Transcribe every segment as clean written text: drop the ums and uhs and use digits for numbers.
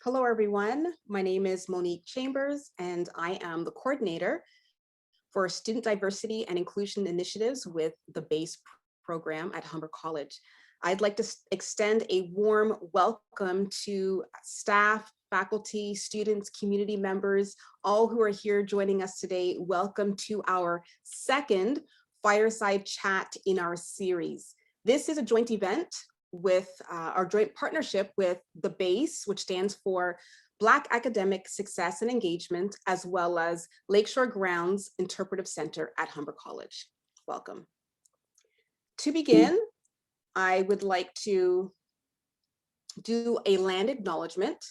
Hello, everyone. My name is Monique Chambers, and I am the coordinator for Student Diversity and Inclusion Initiatives with the BASE program at Humber College. I'd like to extend a warm welcome to staff, faculty, students, community members, all who are here joining us today. Welcome to our second Fireside Chat in our series. This is a joint event with our joint partnership with the BASE, which stands for Black Academic Success and Engagement, as well as Lakeshore Grounds Interpretive Centre at Humber College. Welcome. To begin, I would like to do a land acknowledgement.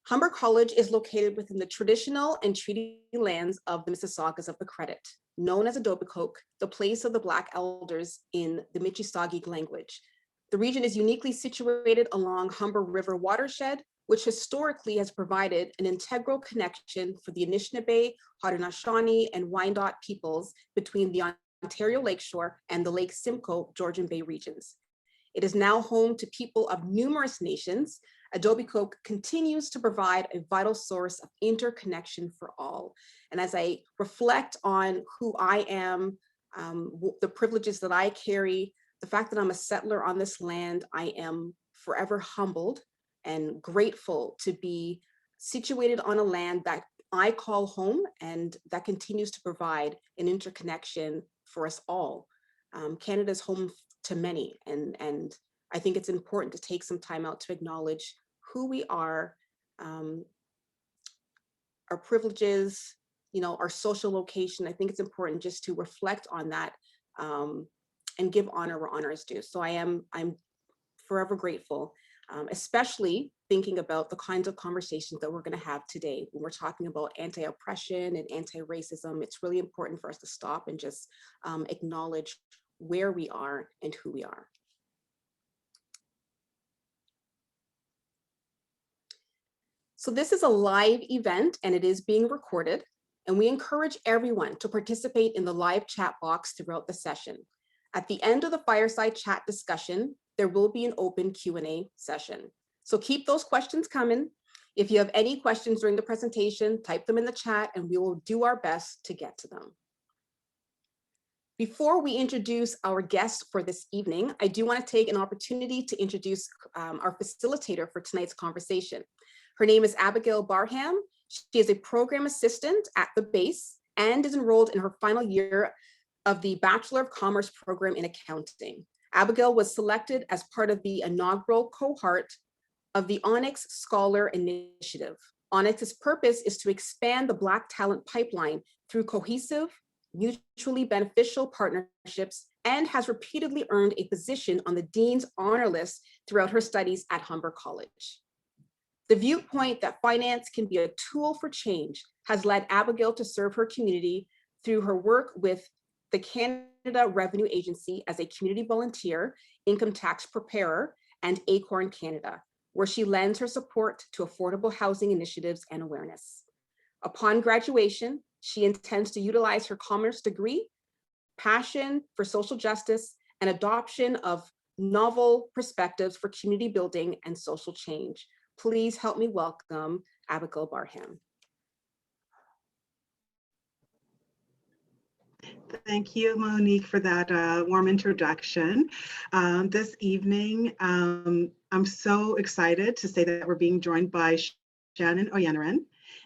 Humber College is located within the traditional and treaty lands of the Mississaugas of the Credit, known as Etobicoke, the place of the Black elders in the Michistagig language. The region is uniquely situated along Humber River watershed, which historically has provided an integral connection for the Anishinaabe, Haudenosaunee, and Wyandot peoples between the Ontario Lakeshore and the Lake Simcoe Georgian Bay regions. It is now home to people of numerous nations. Etobicoke continues to provide a vital source of interconnection for all. And as I reflect on who I am, the privileges that I carry, the fact that I'm a settler on this land, I am forever humbled and grateful to be situated on a land that I call home and that continues to provide an interconnection for us all. Canada's home to many, and I think it's important to take some time out to acknowledge who we are, our privileges, our social location. I think it's important just to reflect on that and give honor where honor is due. So I'm forever grateful, especially thinking about the kinds of conversations that we're going to have today. When we're talking about anti-oppression and anti-racism, it's really important for us to stop and just acknowledge where we are and who we are. So this is a live event and it is being recorded, and we encourage everyone to participate in the live chat box throughout the session. At the end of the fireside chat discussion, there will be an open Q&A session. So keep those questions coming. If you have any questions during the presentation, type them in the chat and we will do our best to get to them. Before we introduce our guest for this evening, I do want to take an opportunity to introduce our facilitator for tonight's conversation. Her name is Abigail Barham. She is a program assistant at the BASE and is enrolled in her final year of the Bachelor of Commerce program in accounting. Abigail was selected as part of the inaugural cohort of the Onyx Scholar Initiative. Onyx's purpose is to expand the Black talent pipeline through cohesive, mutually beneficial partnerships, and has repeatedly earned a position on the Dean's Honor List throughout her studies at Humber College. The viewpoint that finance can be a tool for change has led Abigail to serve her community through her work with the Canada Revenue Agency as a community volunteer, income tax preparer, and Acorn Canada, where she lends her support to affordable housing initiatives and awareness. Upon graduation, she intends to utilize her commerce degree, passion for social justice, and adoption of novel perspectives for community building and social change. Please help me welcome Abigail Barham. Thank you, Monique, for that warm introduction. This evening, I'm so excited to say that we're being joined by Channon Oyeniran.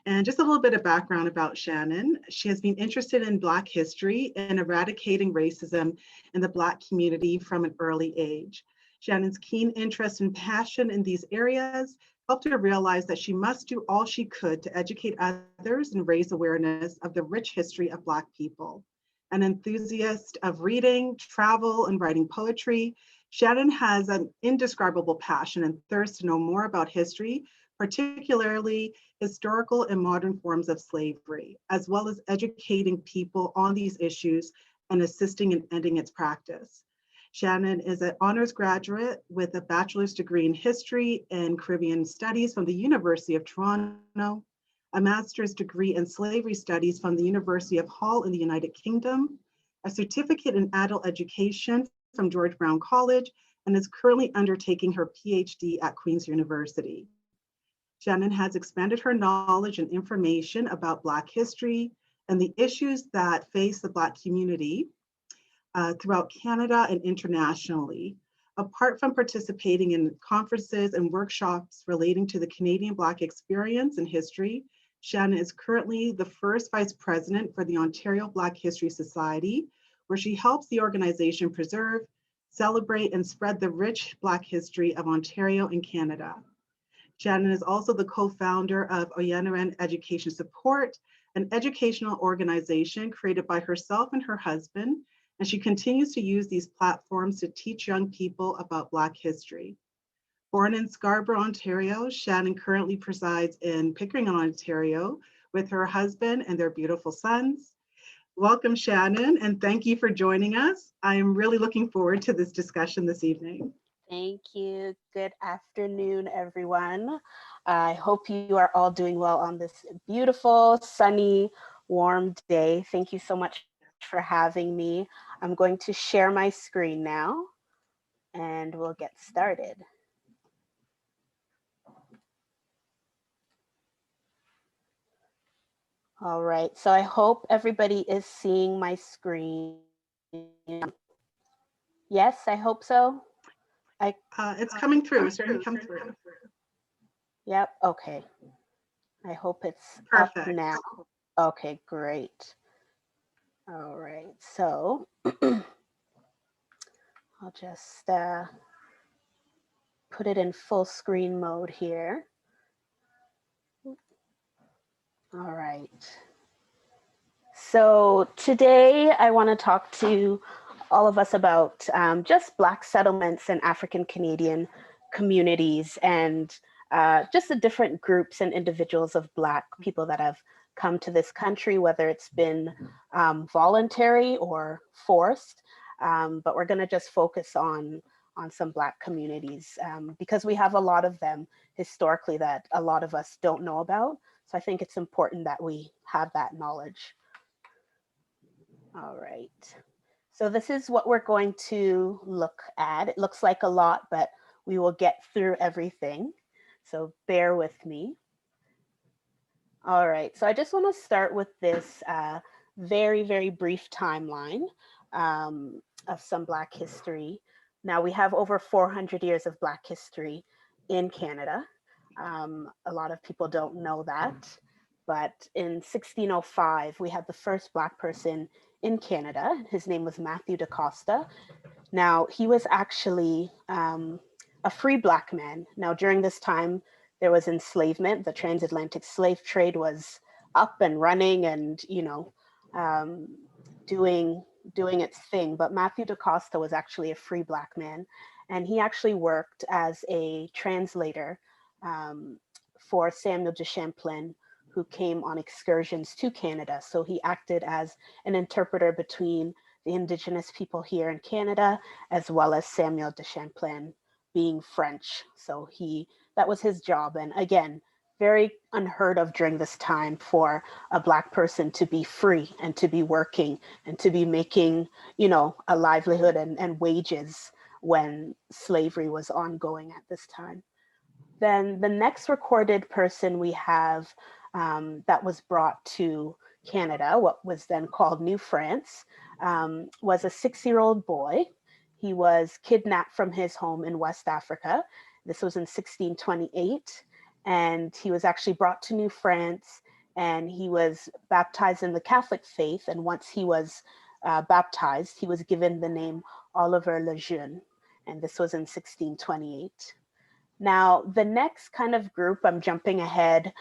And just a little bit of background about Channon. She has been interested in Black history and eradicating racism in the Black community from an early age. Channon's keen interest and passion in these areas helped her realize that she must do all she could to educate others and raise awareness of the rich history of Black people. An enthusiast of reading, travel, and writing poetry, Channon has an indescribable passion and thirst to know more about history, particularly historical and modern forms of slavery, as well as educating people on these issues and assisting in ending its practice. Channon is an honors graduate with a bachelor's degree in history and Caribbean studies from the University of Toronto, a master's degree in slavery studies from the University of Hull in the United Kingdom, a certificate in adult education from George Brown College, and is currently undertaking her PhD at Queen's University. Channon has expanded her knowledge and information about Black history and the issues that face the Black community throughout Canada and internationally. Apart from participating in conferences and workshops relating to the Canadian Black experience and history, Channon is currently the first vice president for the Ontario Black History Society, where she helps the organization preserve, celebrate, and spread the rich Black history of Ontario and Canada. Channon is also the co-founder of Oyeniran Education Support, an educational organization created by herself and her husband, and she continues to use these platforms to teach young people about Black history. Born in Scarborough, Ontario, Channon currently resides in Pickering, Ontario, with her husband and their beautiful sons. Welcome, Channon, and thank you for joining us. I am really looking forward to this discussion this evening. Thank you. Good afternoon, everyone. I hope you are all doing well on this beautiful, sunny, warm day. Thank you so much for having me. I'm going to share my screen now, and we'll get started. All right, so I hope everybody is seeing my screen. Yes, I hope so. It's coming through, it's starting to come through. Yep, okay. I hope it's Perfect. Up now. Okay, great. All right, so I'll just put it in full screen mode here. All right. So today I want to talk to all of us about just Black settlements and African Canadian communities and just the different groups and individuals of Black people that have come to this country, whether it's been voluntary or forced. But we're going to just focus on some Black communities because we have a lot of them historically that a lot of us don't know about. So I think it's important that we have that knowledge. All right. So this is what we're going to look at. It looks like a lot, but we will get through everything. So bear with me. All right, so I just want to start with this very, very brief timeline of some Black history. Now we have over 400 years of Black history in Canada. A lot of people don't know that, but in 1605, we had the first Black person in Canada. His name was Matthew da Costa. Now, he was actually a free Black man. Now, during this time, there was enslavement. The transatlantic slave trade was up and running and, you know, doing its thing. But Matthew da Costa was actually a free Black man. And he actually worked as a translator for Samuel de Champlain, who came on excursions to Canada. So he acted as an interpreter between the Indigenous people here in Canada, as well as Samuel de Champlain being French. So that was his job. And again, very unheard of during this time for a Black person to be free and to be working and to be making, you know, a livelihood and wages when slavery was ongoing at this time. Then the next recorded person we have that was brought to Canada, what was then called New France, was a 6-year-old boy. He was kidnapped from his home in West Africa. This was in 1628. And he was actually brought to New France and he was baptized in the Catholic faith. And once he was baptized, he was given the name Oliver Le Jeune. And this was in 1628. Now, the next kind of group, I'm jumping ahead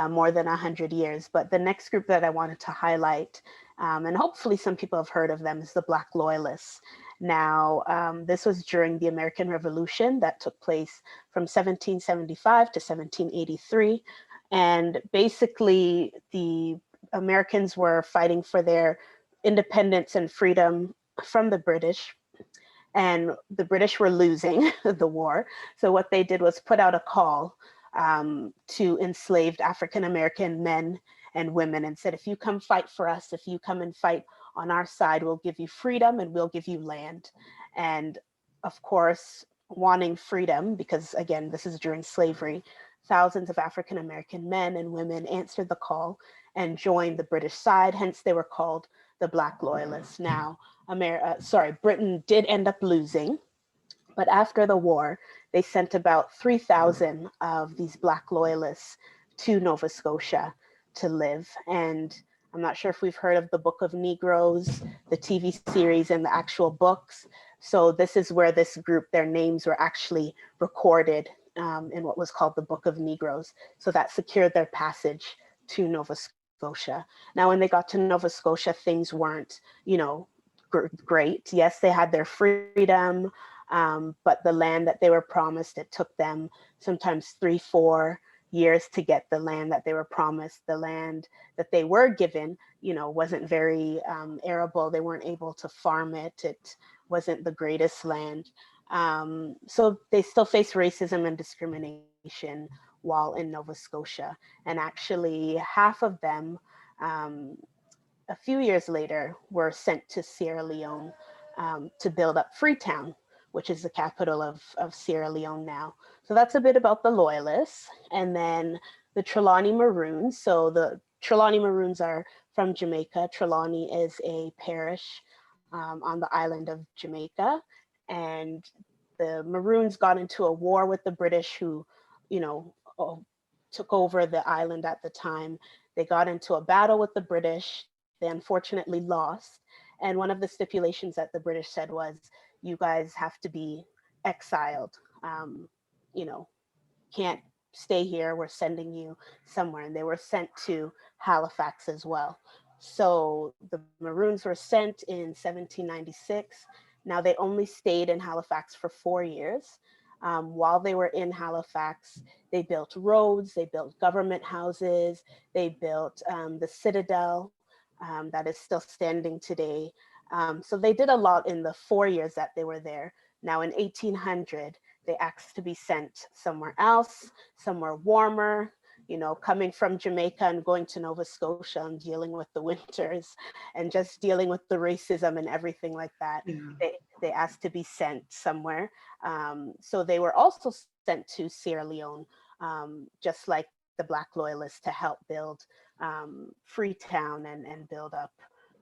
more than 100 years, but the next group that I wanted to highlight, and hopefully some people have heard of them, is the Black Loyalists. Now, this was during the American Revolution that took place from 1775 to 1783. And basically, the Americans were fighting for their independence and freedom from the British. And the British were losing the war. So what they did was put out a call to enslaved African-American men and women and said, if you come fight for us, if you come and fight on our side, we'll give you freedom and we'll give you land. And of course, wanting freedom, because again, this is during slavery, thousands of African American men and women answered the call and joined the British side. Hence, they were called the Black Loyalists. Now, Britain did end up losing, but after the war, they sent about 3,000 of these Black Loyalists to Nova Scotia to live. And I'm not sure if we've heard of the Book of Negroes, the TV series and the actual books. So this is where this group, their names were actually recorded in what was called the Book of Negroes. So that secured their passage to Nova Scotia. Now, when they got to Nova Scotia, things weren't, great. Yes, they had their freedom, but the land that they were promised, it took them sometimes 3-4 years to get the land that they were promised. The land that they were given, wasn't very arable. They weren't able to farm it. It wasn't the greatest land. So they still face racism and discrimination while in Nova Scotia. And actually half of them, a few years later, were sent to Sierra Leone to build up Freetown, which is the capital of Sierra Leone now. So that's a bit about the Loyalists. And then the Trilani Maroons. So the Trilani Maroons are from Jamaica. Trilani is a parish on the island of Jamaica. And the Maroons got into a war with the British who, took over the island at the time. They got into a battle with the British. They unfortunately lost. And one of the stipulations that the British said was, you guys have to be exiled. Can't stay here. We're sending you somewhere. And they were sent to Halifax as well. So the Maroons were sent in 1796. Now they only stayed in Halifax for 4 years. While they were in Halifax, they built roads, they built government houses, they built the Citadel that is still standing today. So they did a lot in the 4 years that they were there. Now in 1800, they asked to be sent somewhere else, somewhere warmer, coming from Jamaica and going to Nova Scotia and dealing with the winters and just dealing with the racism and everything like that. Yeah. They asked to be sent somewhere. So they were also sent to Sierra Leone, just like the Black Loyalists, to help build Freetown and build up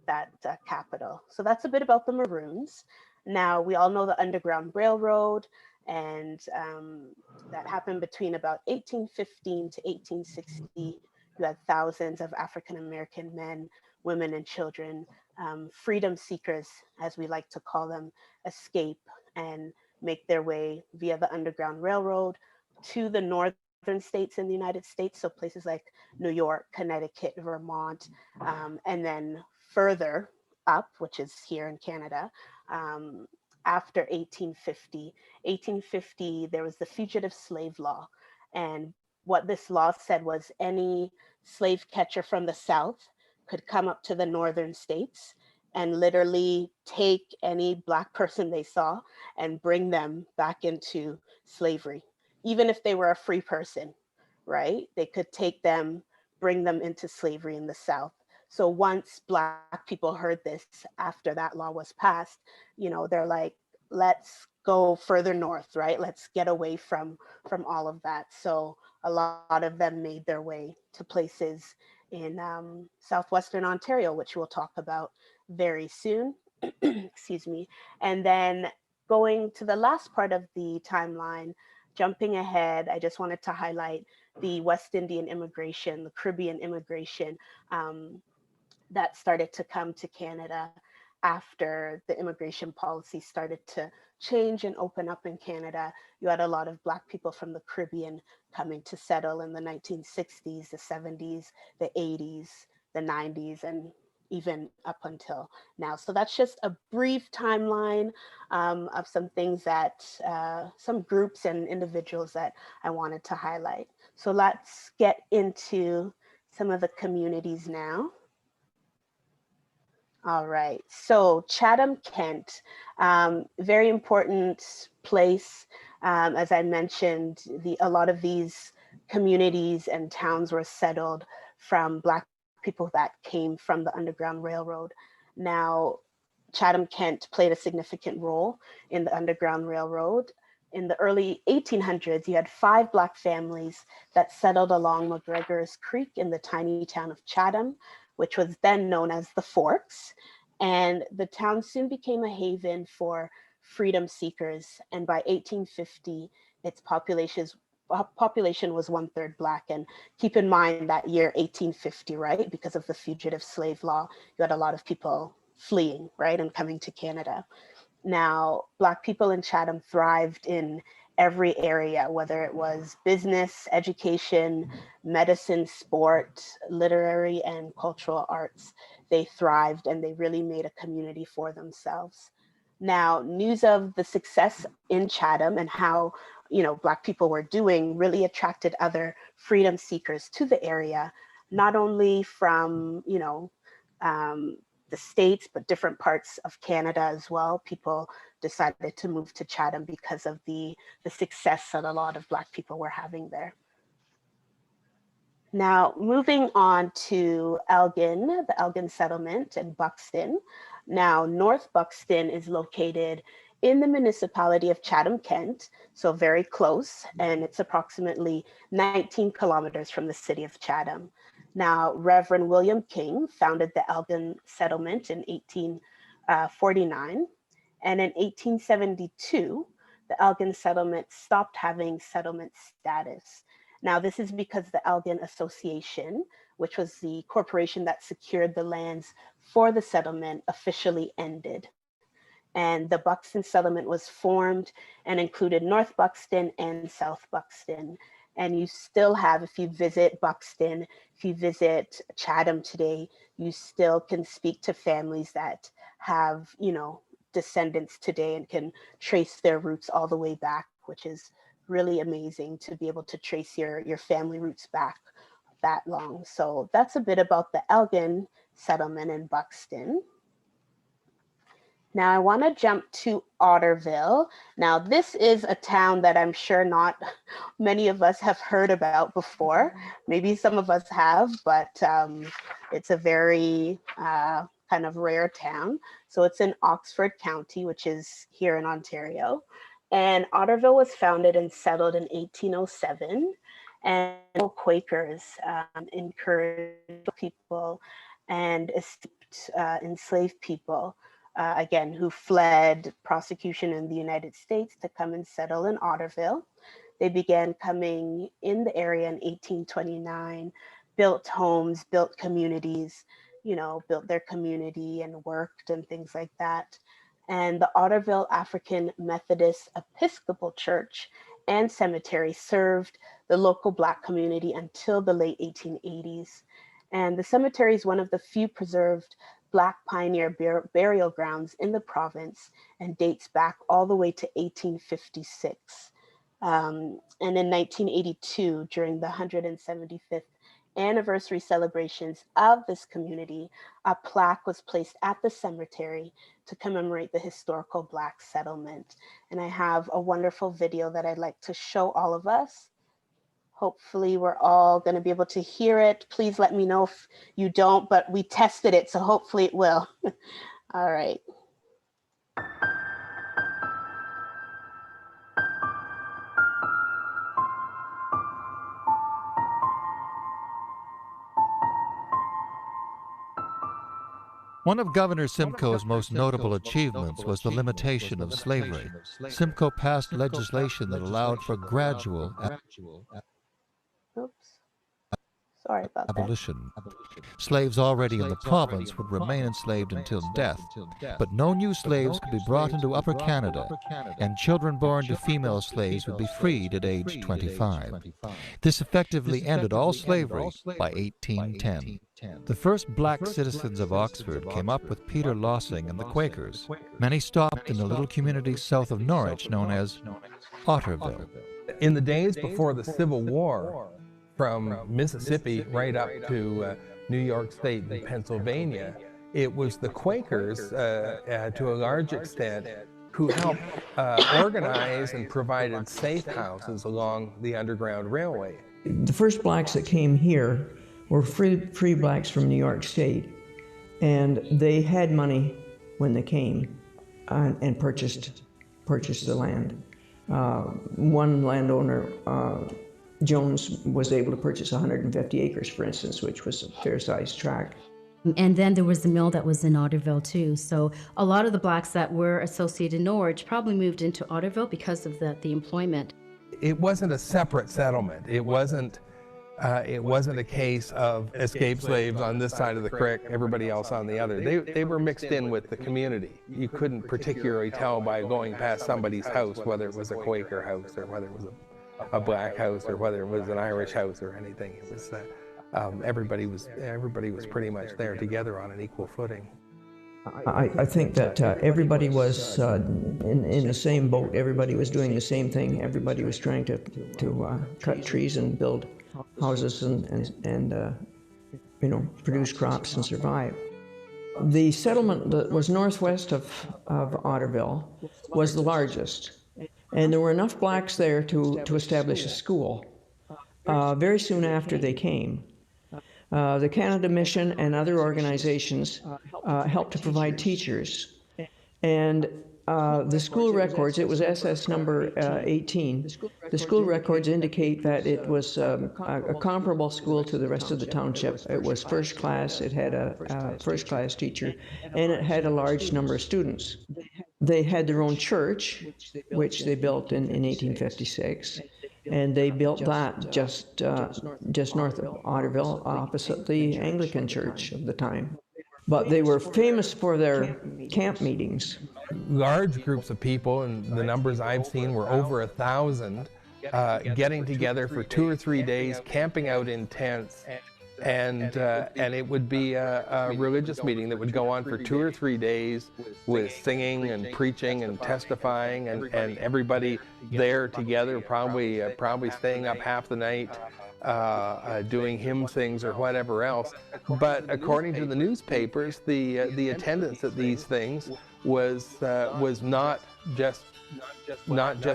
that capital. So that's a bit about the Maroons. Now, we all know the Underground Railroad, and that happened between about 1815 to 1860. You had thousands of African-American men, women, and children, freedom seekers, as we like to call them, escape and make their way via the Underground Railroad to the northern states in the United States, so places like New York, Connecticut, Vermont, and then further up, which is here in Canada, after 1850, there was the Fugitive Slave Law. And what this law said was any slave catcher from the South could come up to the northern states and literally take any Black person they saw and bring them back into slavery, even if they were a free person, right? They could take them, bring them into slavery in the South. So once Black people heard this after that law was passed, they're like, let's go further north, right? Let's get away from all of that. So a lot of them made their way to places in southwestern Ontario, which we'll talk about very soon. Excuse me. And then going to the last part of the timeline, jumping ahead, I just wanted to highlight the West Indian immigration, the Caribbean immigration that started to come to Canada after the immigration policy started to change and open up in Canada. You had a lot of Black people from the Caribbean coming to settle in the 1960s, the 70s, the 80s, the 90s, and even up until now. So that's just a brief timeline of some things that, some groups and individuals that I wanted to highlight. So let's get into some of the communities now. All right, so Chatham Kent, very important place. As I mentioned, a lot of these communities and towns were settled from Black people that came from the Underground Railroad. Now, Chatham Kent played a significant role in the Underground Railroad. in the early 1800s, you had 5 Black families that settled along McGregor's Creek in the tiny town of Chatham, which was then known as the Forks. And the town soon became a haven for freedom seekers. And by 1850, its population was 1/3 Black. And keep in mind that year 1850, right? Because of the Fugitive Slave Law, you had a lot of people fleeing, right? And coming to Canada. Now, Black people in Chatham thrived in every area, whether it was business, education, medicine, sport, literary, and cultural arts. They thrived and they really made a community for themselves. Now, news of the success in Chatham and how, Black people were doing really attracted other freedom seekers to the area, not only from, the States, but different parts of Canada as well. People decided to move to Chatham because of the success that a lot of Black people were having there. Now, moving on to Elgin, the Elgin settlement in Buxton. Now, North Buxton is located in the municipality of Chatham Kent, so very close, and it's approximately 19 kilometers from the city of Chatham. Now, Reverend William King founded the Elgin settlement in 1849, and in 1872, the Elgin settlement stopped having settlement status. Now, this is because the Elgin Association, which was the corporation that secured the lands for the settlement, officially ended. And the Buxton settlement was formed and included North Buxton and South Buxton. And you still have, if you visit Buxton, if you visit Chatham today, you still can speak to families that have, descendants today and can trace their roots all the way back, which is really amazing to be able to trace your family roots back that long. So that's a bit about the Elgin settlement in Buxton. Now I want to jump to Otterville. Now this is a town that I'm sure not many of us have heard about before. Maybe some of us have, but it's a very kind of rare town. So it's in Oxford County, which is here in Ontario. And Otterville was founded and settled in 1807. And Quakers encouraged people and enslaved people, again, who fled prosecution in the United States to come and settle in Otterville. They began coming in the area in 1829, built homes, built communities, built their community and worked and things like that. And the Otterville African Methodist Episcopal Church and Cemetery served the local Black community until the late 1880s. And the cemetery is one of the few preserved Black pioneer burial grounds in the province and dates back all the way to 1856. And in 1982, during the 175th anniversary celebrations of this community, a plaque was placed at the cemetery to commemorate the historical Black settlement. And I have a wonderful video that I'd like to show all of us. Hopefully we're all going to be able to hear it. Please let me know if you don't, but we tested it, so hopefully it will. All right. One of Governor Simcoe's most notable achievements was the limitation of slavery. Simcoe passed legislation that allowed for gradual Sorry about abolition. Slaves already in the province would remain enslaved until death, but no new slaves could be brought into Upper Canada, and children born to female slaves would be freed at age 25. This effectively ended all slavery by 1810. The first Black citizens of Oxford came up with Peter Lossing and the Quakers. Many stopped in a little community south of Norwich known as Otterville. In the days before the Civil War, from Mississippi right up to New York State and Pennsylvania, it was the Quakers, to a large extent, who helped organize and provided safe houses along the Underground Railway. The first Blacks that came here were free Blacks from New York State, and they had money when they came and purchased the land. One landowner, Jones, was able to purchase 150 acres, for instance, which was a fair-sized tract. And then there was the mill that was in Otterville too. So a lot of the blacks that were associated in Norwich probably moved into Otterville because of the employment. It wasn't a separate settlement. It wasn't a case of escaped slaves on this side of the creek, everybody else on the other. They were mixed in with the community. You couldn't particularly tell by going past somebody's house whether it was a Quaker house or whether it was a black house or whether it was an Irish house or anything. It was everybody was pretty much there together on an equal footing. I think that everybody was in the same boat. Everybody was doing the same thing. Everybody was trying to cut trees and build houses and produce crops and survive. The settlement that was northwest of Otterville was the largest, and there were enough blacks there to establish a school. Very soon after they came, the Canada Mission and other organizations helped to provide teachers. And the school records, it was SS number 18, the school records indicate that it was a comparable school to the rest of the township. It was first class, it had a first class teacher, and it had a large number of students. They had their own church, which they built in 1856. And they built that just north of Otterville, opposite the Anglican church of the time. But they were famous for their camp meetings. Large groups of people, and the numbers I've seen were over 1,000, getting together for 2 or 3 days, camping out in tents, and it would be a religious meeting that would go on for 2 or 3 days with singing and preaching and testifying, and everybody there together, probably staying up half the night, doing hymn sings or whatever else. But according to the newspapers, the attendance at these things was not just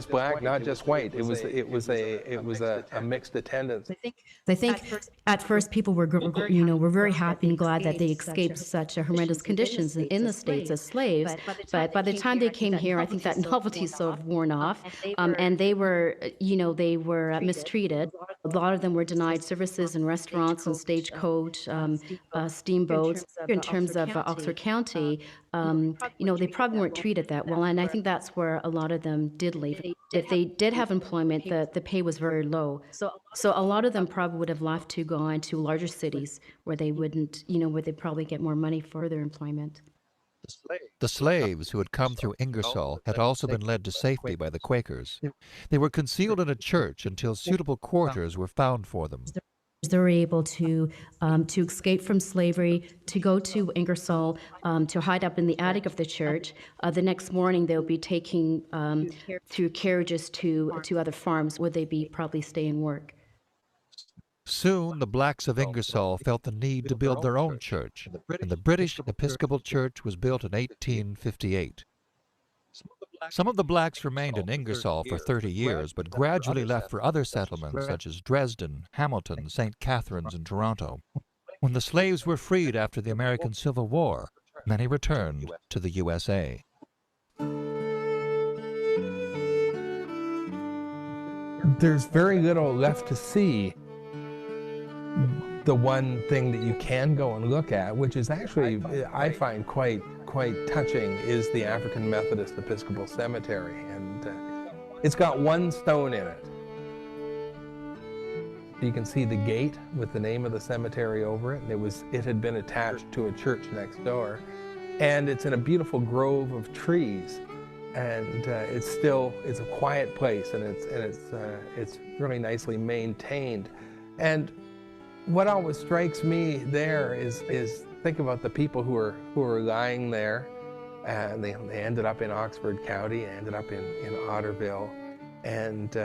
black, not just white. It was a mixed attendance. I think at first people were very happy and glad that they escaped such horrendous conditions in the States as slaves. But by the time they came here, I think that novelty sort of worn off, and they were mistreated. A lot of them were denied services in restaurants and stagecoach, steamboats. In terms of Oxford County, they probably weren't treated that well, and I think that's where a lot of them did leave. If they did have employment, the pay was very low. So a lot of them probably would have left to go on to larger cities where they wouldn't, where they'd probably get more money for their employment. The slaves who had come through Ingersoll had also been led to safety by the Quakers. They were concealed in a church until suitable quarters were found for them. They were able to escape from slavery, to go to Ingersoll, to hide up in the attic of the church. The next morning, they'll be taking through carriages to other farms where they'd be probably stay and work. Soon, the blacks of Ingersoll felt the need to build their own church, and the British Episcopal Church was built in 1858. Some of the blacks remained in Ingersoll for 30 years, but gradually left for other settlements such as Dresden, Hamilton, St. Catharines, and Toronto. When the slaves were freed after the American Civil War, many returned to the USA. There's very little left to see. The one thing that you can go and look at, which is actually, I find quite touching, is the African Methodist Episcopal Cemetery, and it's got one stone in it. You can see the gate with the name of the cemetery over it, and it had been attached to a church next door, and it's in a beautiful grove of trees, and it's a quiet place, and it's really nicely maintained. And what always strikes me there is think about the people who are lying there, and they ended up in Oxford County, ended up in Otterville, and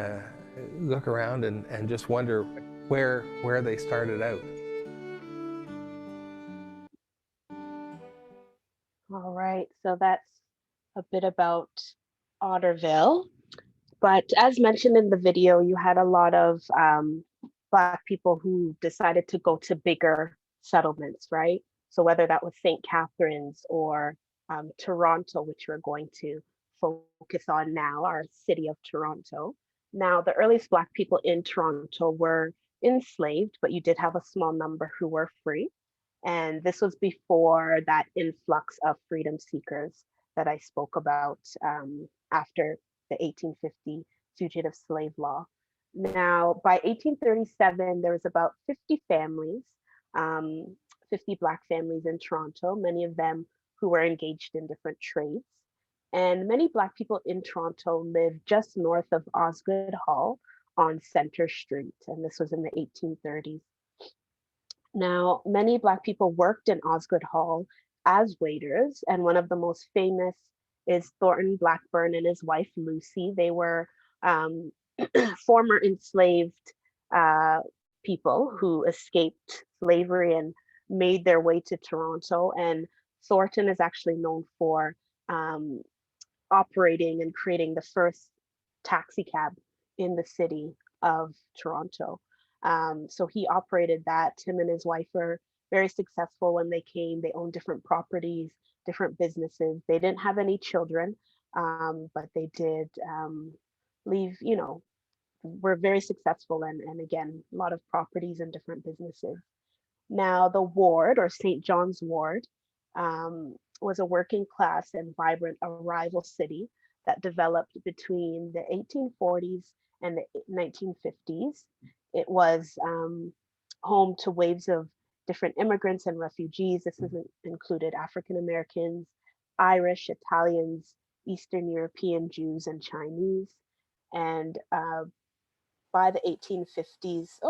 look around and just wonder where they started out. All right, so that's a bit about Otterville. But as mentioned in the video, you had a lot of Black people who decided to go to bigger settlements, right? So whether that was St. Catharines or Toronto, which you're going to focus on now, our city of Toronto. Now, the earliest Black people in Toronto were enslaved, but you did have a small number who were free. And this was before that influx of freedom seekers that I spoke about after the 1850 Fugitive Slave Law. Now, by 1837, there was about 50 families, 50 Black families in Toronto, many of them who were engaged in different trades. And many Black people in Toronto lived just north of Osgoode Hall on Center Street, and this was in the 1830s. Now, many Black people worked in Osgoode Hall as waiters, and one of the most famous is Thornton Blackburn and his wife Lucy. They were former enslaved people who escaped slavery and made their way to Toronto. And Thornton is actually known for operating and creating the first taxi cab in the city of Toronto. So he operated that. Him and his wife were very successful when they came. They owned different properties, different businesses. They didn't have any children, but they did leave, were very successful and again, a lot of properties and different businesses. Now the ward, or St. John's Ward, was a working class and vibrant arrival city that developed between the 1840s and the 1950s. It was home to waves of different immigrants and refugees. This included African Americans, Irish, Italians, Eastern European Jews, and Chinese. And by the 1850s,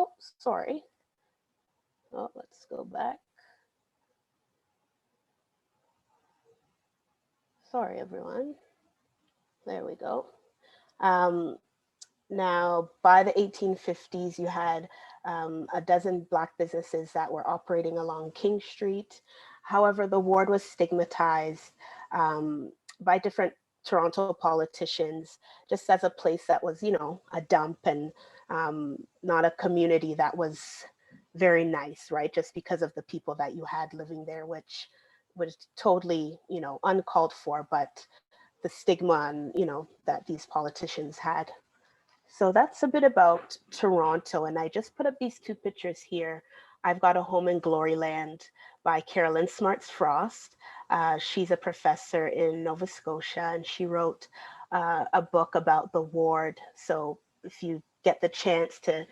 let's go back. Sorry, everyone. There we go. Now, by the 1850s, you had a dozen Black businesses that were operating along King Street. However, the ward was stigmatized by different Toronto politicians just as a place that was, a dump and not a community that was very nice, right? Just because of the people that you had living there, which was totally, uncalled for, but the stigma and, that these politicians had. So that's a bit about Toronto. And I just put up these two pictures here. I've Got a Home in Gloryland by Carolyn Smarts Frost. She's a professor in Nova Scotia, and she wrote a book about the ward. So if you get the chance to,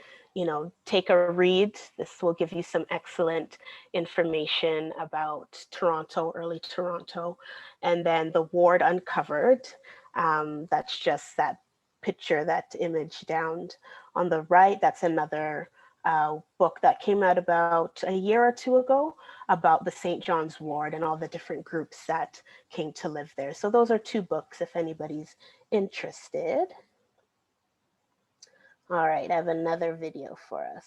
take a read, this will give you some excellent information about Toronto, early Toronto. And then The Ward Uncovered, that's just that picture, that image down on the right. That's another book that came out about a year or two ago about the St. John's Ward and all the different groups that came to live there. So those are two books if anybody's interested. All right, I have another video for us.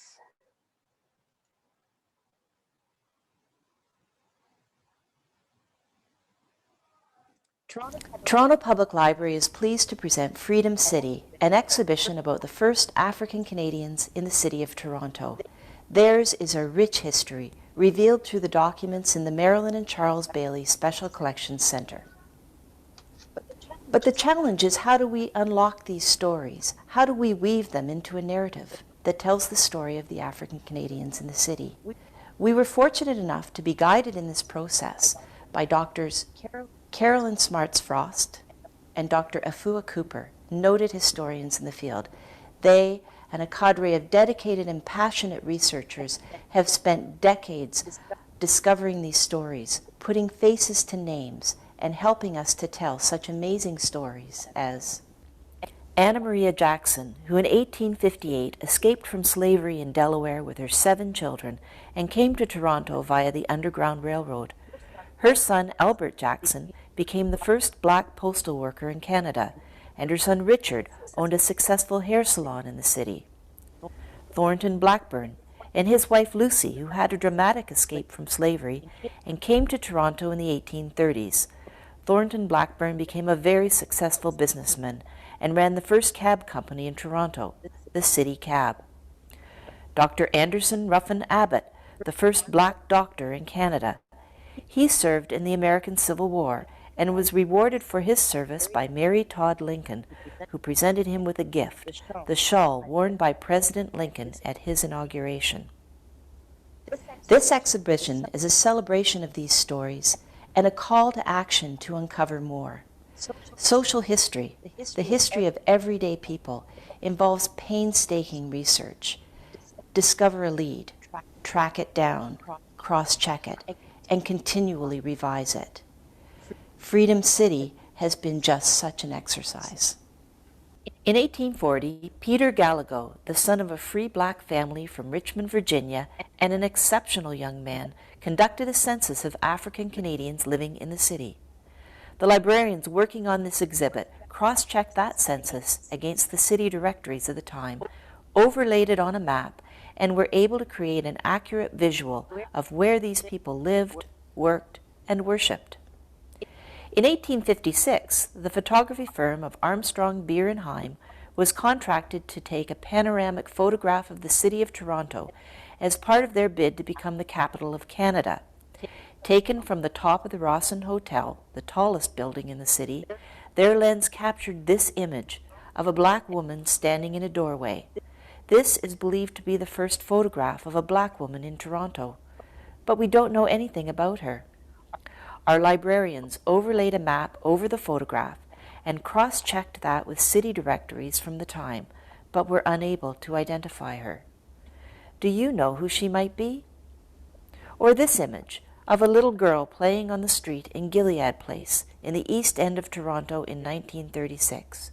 Toronto Public Library is pleased to present Freedom City, an exhibition about the first African Canadians in the city of Toronto. Theirs is a rich history, revealed through the documents in the Marilyn and Charles Bailey Special Collections Centre. But the challenge is, how do we unlock these stories? How do we weave them into a narrative that tells the story of the African Canadians in the city? We were fortunate enough to be guided in this process by Doctors Carolyn Smarts Frost and Dr. Afua Cooper, noted historians in the field. They and a cadre of dedicated and passionate researchers have spent decades discovering these stories, putting faces to names, and helping us to tell such amazing stories as Anna Maria Jackson, who in 1858 escaped from slavery in Delaware with her 7 children and came to Toronto via the Underground Railroad. Her son, Albert Jackson, became the first Black postal worker in Canada, and her son Richard owned a successful hair salon in the city. Thornton Blackburn and his wife Lucy, who had a dramatic escape from slavery and came to Toronto in the 1830s. Thornton Blackburn became a very successful businessman and ran the first cab company in Toronto, the City Cab. Dr. Anderson Ruffin Abbott, the first Black doctor in Canada. He served in the American Civil War and was rewarded for his service by Mary Todd Lincoln, who presented him with a gift, the shawl worn by President Lincoln at his inauguration. This exhibition is a celebration of these stories and a call to action to uncover more. Social history, the history of everyday people, involves painstaking research. Discover a lead, track it down, cross-check it, and continually revise it. Freedom City has been just such an exercise. In 1840, Peter Gallego, the son of a free black family from Richmond, Virginia, and an exceptional young man, conducted a census of African Canadians living in the city. The librarians working on this exhibit cross-checked that census against the city directories of the time, overlaid it on a map, and were able to create an accurate visual of where these people lived, worked, and worshipped. In 1856, the photography firm of Armstrong, Beer and Heim was contracted to take a panoramic photograph of the city of Toronto as part of their bid to become the capital of Canada. Taken from the top of the Rawson Hotel, the tallest building in the city, their lens captured this image of a black woman standing in a doorway. This is believed to be the first photograph of a black woman in Toronto, but we don't know anything about her. Our librarians overlaid a map over the photograph and cross-checked that with city directories from the time, but were unable to identify her. Do you know who she might be? Or this image of a little girl playing on the street in Gilead Place in the East End of Toronto in 1936.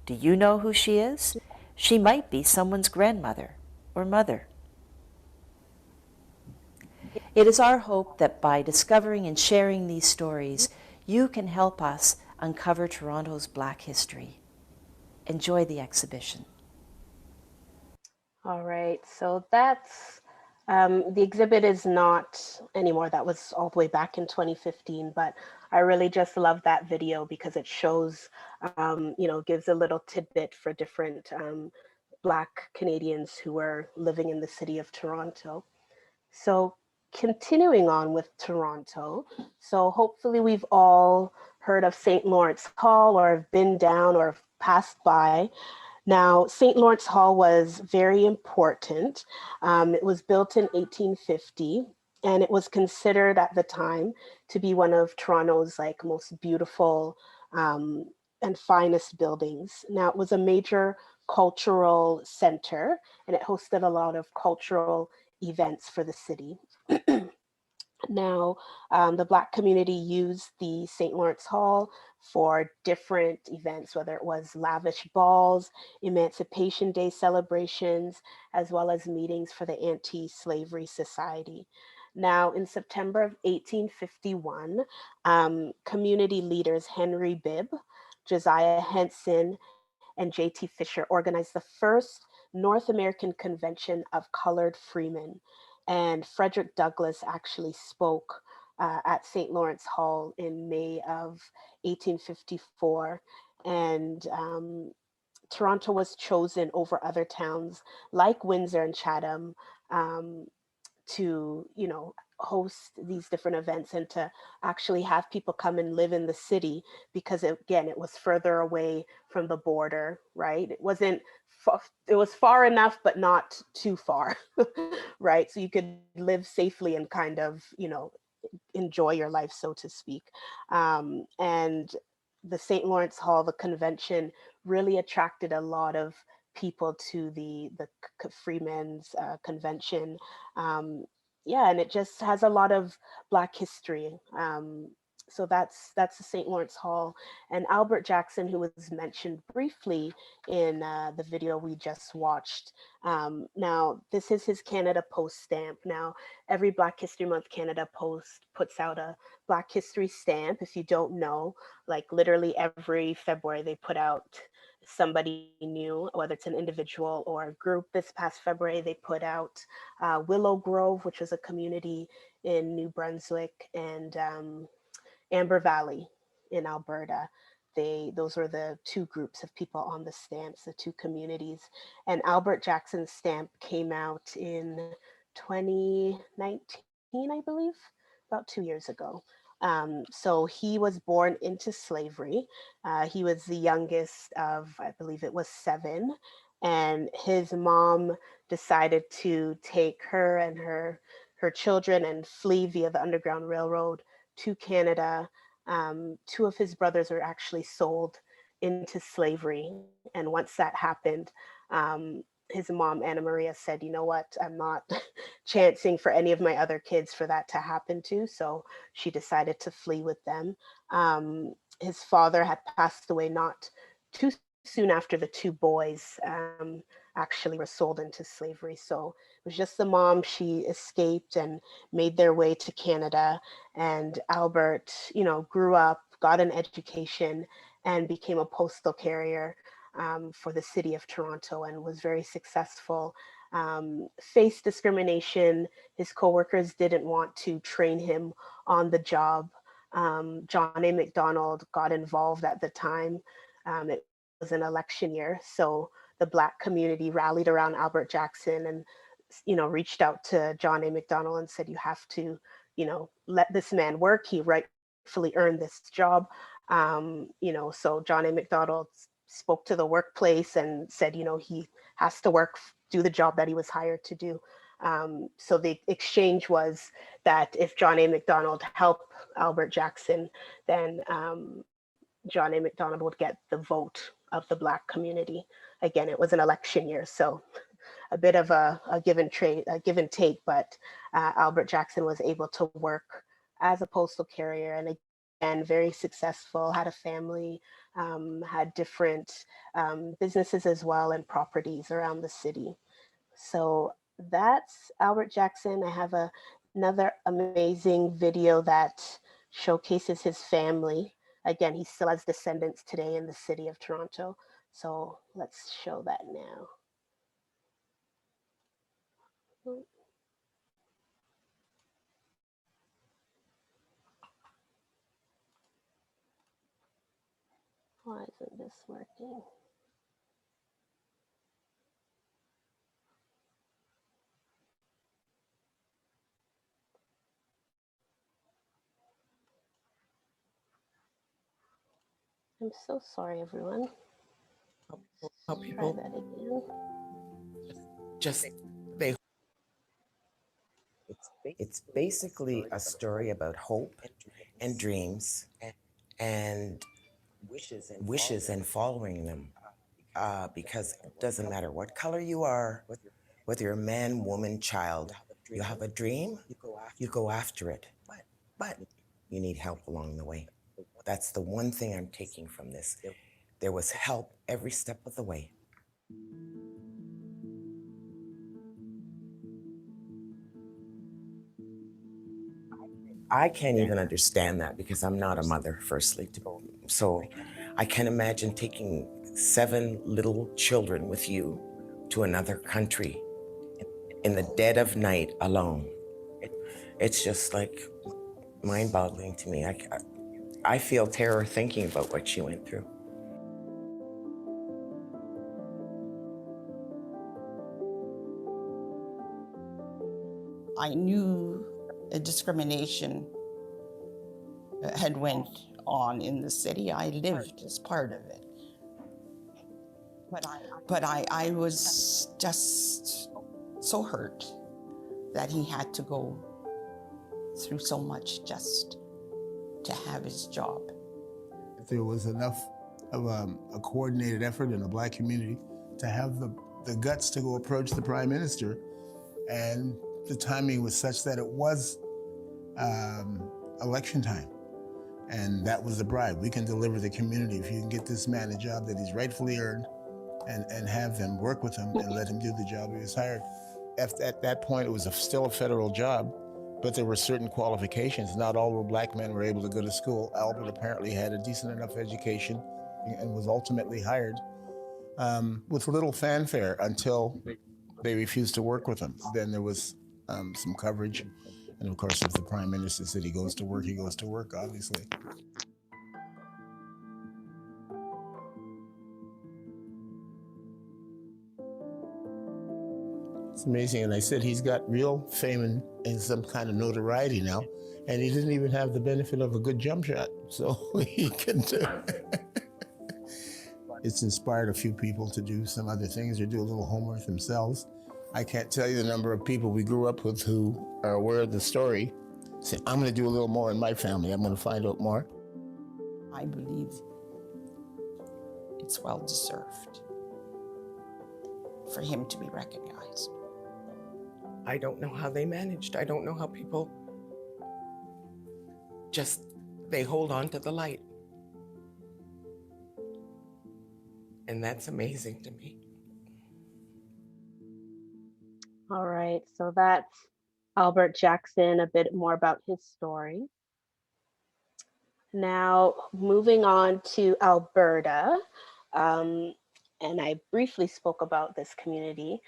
Do you know who she is? She might be someone's grandmother or mother. It is our hope that by discovering and sharing these stories, you can help us uncover Toronto's Black history. Enjoy the exhibition. All right, so that's, the exhibit is not anymore. That was all the way back in 2015, but I really just love that video because it shows, gives a little tidbit for different Black Canadians who were living in the city of Toronto. So continuing on with Toronto, so hopefully we've all heard of St. Lawrence Hall or have been down or have passed by. Now, St. Lawrence Hall was very important. It was built in 1850, and it was considered at the time to be one of Toronto's most beautiful and finest buildings. Now, it was a major cultural center, and it hosted a lot of cultural events for the city. Now, the Black community used the St. Lawrence Hall for different events, whether it was lavish balls, Emancipation Day celebrations, as well as meetings for the Anti-Slavery Society. Now, in September of 1851, community leaders Henry Bibb, Josiah Henson, and J.T. Fisher organized the first North American Convention of Colored Freemen. And Frederick Douglass actually spoke at St. Lawrence Hall in May of 1854. And Toronto was chosen over other towns like Windsor and Chatham to, host these different events and to actually have people come and live in the city because it was further away from the border, right? It was far enough, but not too far, right? So you could live safely and kind of, enjoy your life, so to speak. And the St. Lawrence Hall, the convention, really attracted a lot of people to the Freemen's Convention. And it just has a lot of Black history. So that's the St. Lawrence Hall. And Albert Jackson, who was mentioned briefly in the video we just watched. Now, this is his Canada Post stamp. Now, every Black History Month Canada Post puts out a Black History stamp. If you don't know, literally every February they put out somebody new, whether it's an individual or a group. This past February, they put out Willow Grove, which is a community in New Brunswick, and Amber Valley in Alberta. Those were the two groups of people on the stamps, the two communities. And Albert Jackson's stamp came out in 2019, I believe, about 2 years ago. So he was born into slavery. He was the youngest of, I believe it was 7. And his mom decided to take her and her children and flee via the Underground Railroad to Canada. 2 of his brothers were actually sold into slavery. And once that happened, his mom, Anna Maria, said, you know what, I'm not chancing for any of my other kids for that to happen to. So she decided to flee with them. His father had passed away not too soon after the 2 boys actually were sold into slavery. So it was just the mom. She escaped and made their way to Canada. And Albert, grew up, got an education, and became a postal carrier for the city of Toronto, and was very successful. Faced discrimination. His coworkers didn't want to train him on the job. John A. Macdonald got involved at the time. It was an election year, so the Black community rallied around Albert Jackson and reached out to John A. Macdonald and said, you have to let this man work. He rightfully earned this job. So John A. Macdonald spoke to the workplace and said, he has to work, do the job that he was hired to do. So the exchange was that if John A. Macdonald helped Albert Jackson, then John A. Macdonald would get the vote of the Black community. Again, it was an election year, so a bit of a give and take, but Albert Jackson was able to work as a postal carrier, and again, very successful, had a family, had different businesses as well, and properties around the city. So that's Albert Jackson. I have another amazing video that showcases his family. Again, he still has descendants today in the city of Toronto. So let's show that now. Why isn't this working? I'm so sorry, everyone. How people Try that again. just they it's basically a story about hope and dreams and wishes and following them, because it doesn't matter what color you are, whether you're a man, woman, child, you have a dream, you go after it, but you need help along the way. That's the one thing I'm taking from this. There was help every step of the way. I can't even understand that because I'm not a mother, firstly. So I can imagine taking 7 little children with you to another country in the dead of night alone. It's just like mind-boggling to me. I feel terror thinking about what she went through. I knew a discrimination had went on in the city. I lived as part of it. But I was just so hurt that he had to go through so much just to have his job. If there was enough of a coordinated effort in the Black community to have the guts to go approach the Prime Minister, and the timing was such that it was election time. And that was the bribe. We can deliver the community if you can get this man a job that he's rightfully earned and have them work with him and let him do the job he was hired. At that point, it was still a federal job, but there were certain qualifications. Not all Black men were able to go to school. Albert apparently had a decent enough education and was ultimately hired with little fanfare until they refused to work with him. Then there was some coverage. And of course, if the Prime Minister said he goes to work, obviously. It's amazing. And I said, he's got real fame and some kind of notoriety now. And he didn't even have the benefit of a good jump shot. So he can It's inspired a few people to do some other things or do a little homework themselves. I can't tell you the number of people we grew up with who are aware of the story. Say, I'm going to do a little more in my family. I'm going to find out more. I believe it's well deserved for him to be recognized. I don't know how they managed. I don't know how people they hold on to the light. And that's amazing to me. All right, so that's Albert Jackson, a bit more about his story. Now, moving on to Alberta, and I briefly spoke about this community,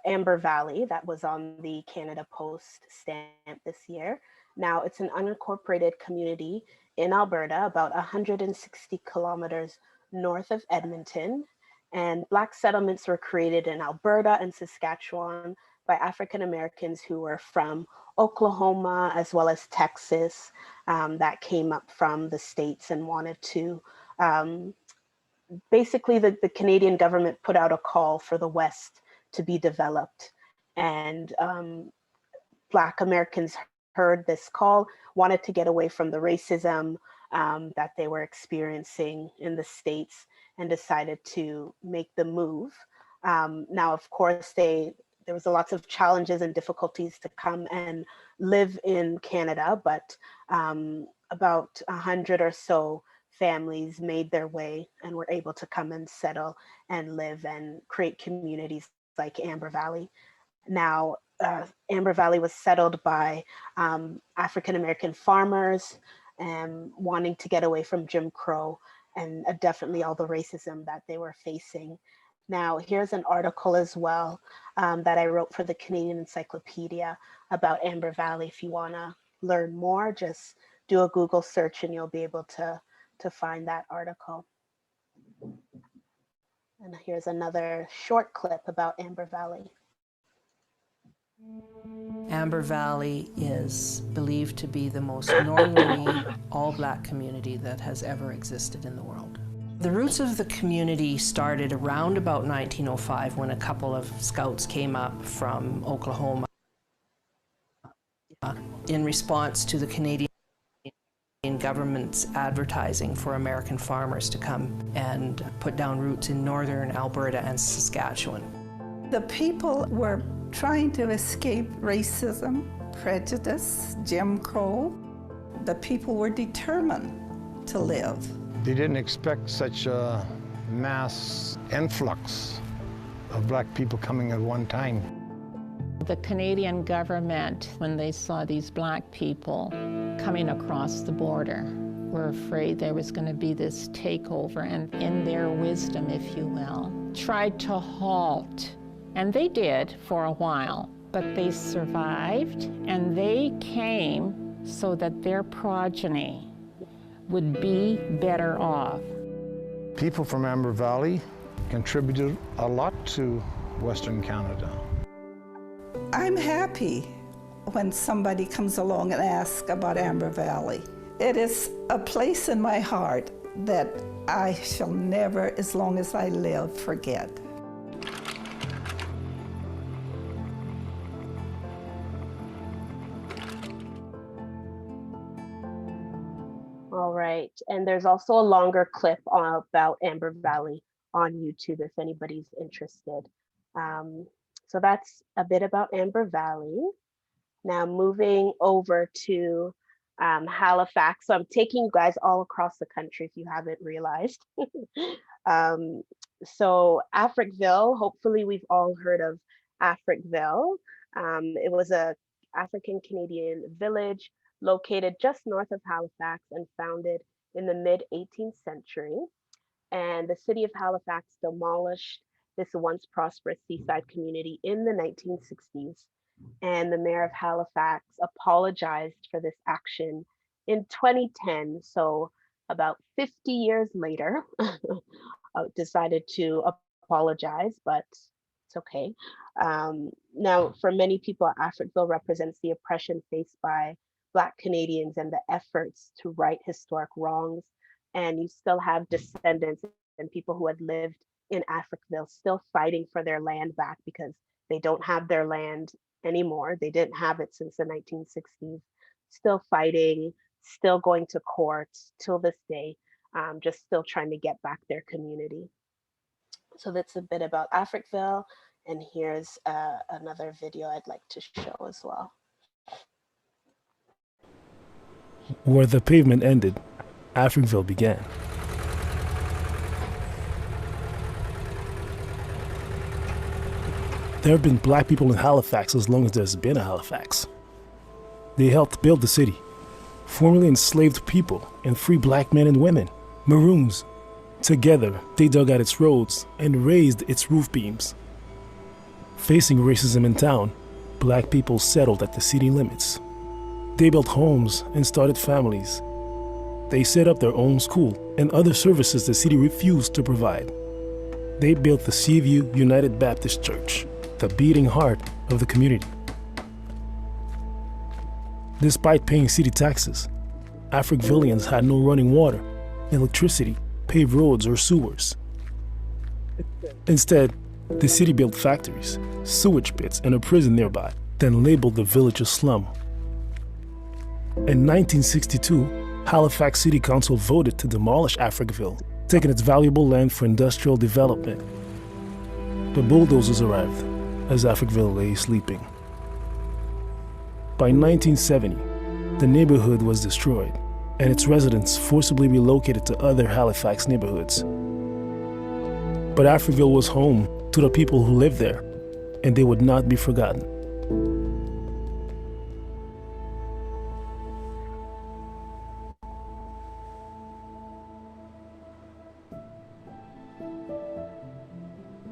Amber Valley, that was on the Canada Post stamp this year. Now, it's an unincorporated community in Alberta, about 160 kilometers north of Edmonton, and Black settlements were created in Alberta and Saskatchewan by African Americans who were from Oklahoma as well as Texas, that came up from the States and wanted to, basically the Canadian government put out a call for the West to be developed. And Black Americans heard this call, wanted to get away from the racism that they were experiencing in the States, and decided to make the move. Now, of course, there was lots of challenges and difficulties to come and live in Canada, but about 100 or so families made their way and were able to come and settle and live and create communities like Amber Valley. Now, Amber Valley was settled by African-American farmers wanting to get away from Jim Crow and definitely all the racism that they were facing. Now, here's an article as well that I wrote for the Canadian Encyclopedia about Amber Valley. If you want to learn more, just do a Google search and you'll be able to find that article. And here's another short clip about Amber Valley. Amber Valley is believed to be the most northerly all-Black community that has ever existed in the world. The roots of the community started around about 1905 when a couple of scouts came up from Oklahoma in response to the Canadian government's advertising for American farmers to come and put down roots in northern Alberta and Saskatchewan. The people were trying to escape racism, prejudice, Jim Crow. The people were determined to live. They didn't expect such a mass influx of Black people coming at one time. The Canadian government, when they saw these Black people coming across the border, were afraid there was going to be this takeover, and in their wisdom, if you will, tried to halt. And they did for a while, but they survived, and they came so that their progeny would be better off. People from Amber Valley contributed a lot to Western Canada. I'm happy when somebody comes along and asks about Amber Valley. It is a place in my heart that I shall never, as long as I live, forget. All right, and there's also a longer clip about Amber Valley on YouTube if anybody's interested. So that's a bit about Amber Valley. Now moving over to Halifax. So I'm taking you guys all across the country if you haven't realized. So Africville, hopefully we've all heard of Africville. It was a African Canadian village located just north of Halifax and founded in the mid-18th century. And the city of Halifax demolished this once prosperous seaside community in the 1960s. And the mayor of Halifax apologized for this action in 2010. So about 50 years later, decided to apologize, but It's okay. Now, for many people, Africville represents the oppression faced by Black Canadians and the efforts to right historic wrongs. And you still have descendants and people who had lived in Africville still fighting for their land back because they don't have their land anymore. They didn't have it since the 1960s. Still fighting, still going to court till this day, just still trying to get back their community. So that's a bit about Africville. And here's another video I'd like to show as well. Where the pavement ended, Africville began. There have been Black people in Halifax as long as there's been a Halifax. They helped build the city, formerly enslaved people and free Black men and women, Maroons. Together, they dug out its roads and raised its roof beams. Facing racism in town, Black people settled at the city limits. They built homes and started families. They set up their own school and other services the city refused to provide. They built the Seaview United Baptist Church, the beating heart of the community. Despite paying city taxes, Africvillians had no running water, electricity, paved roads, or sewers. Instead, the city built factories, sewage pits, and a prison nearby, then labeled the village a slum. In 1962, Halifax City Council voted to demolish Africville, taking its valuable land for industrial development. The bulldozers arrived as Africville lay sleeping. By 1970, the neighborhood was destroyed, and its residents forcibly relocated to other Halifax neighborhoods. But Africville was home to the people who lived there, and they would not be forgotten.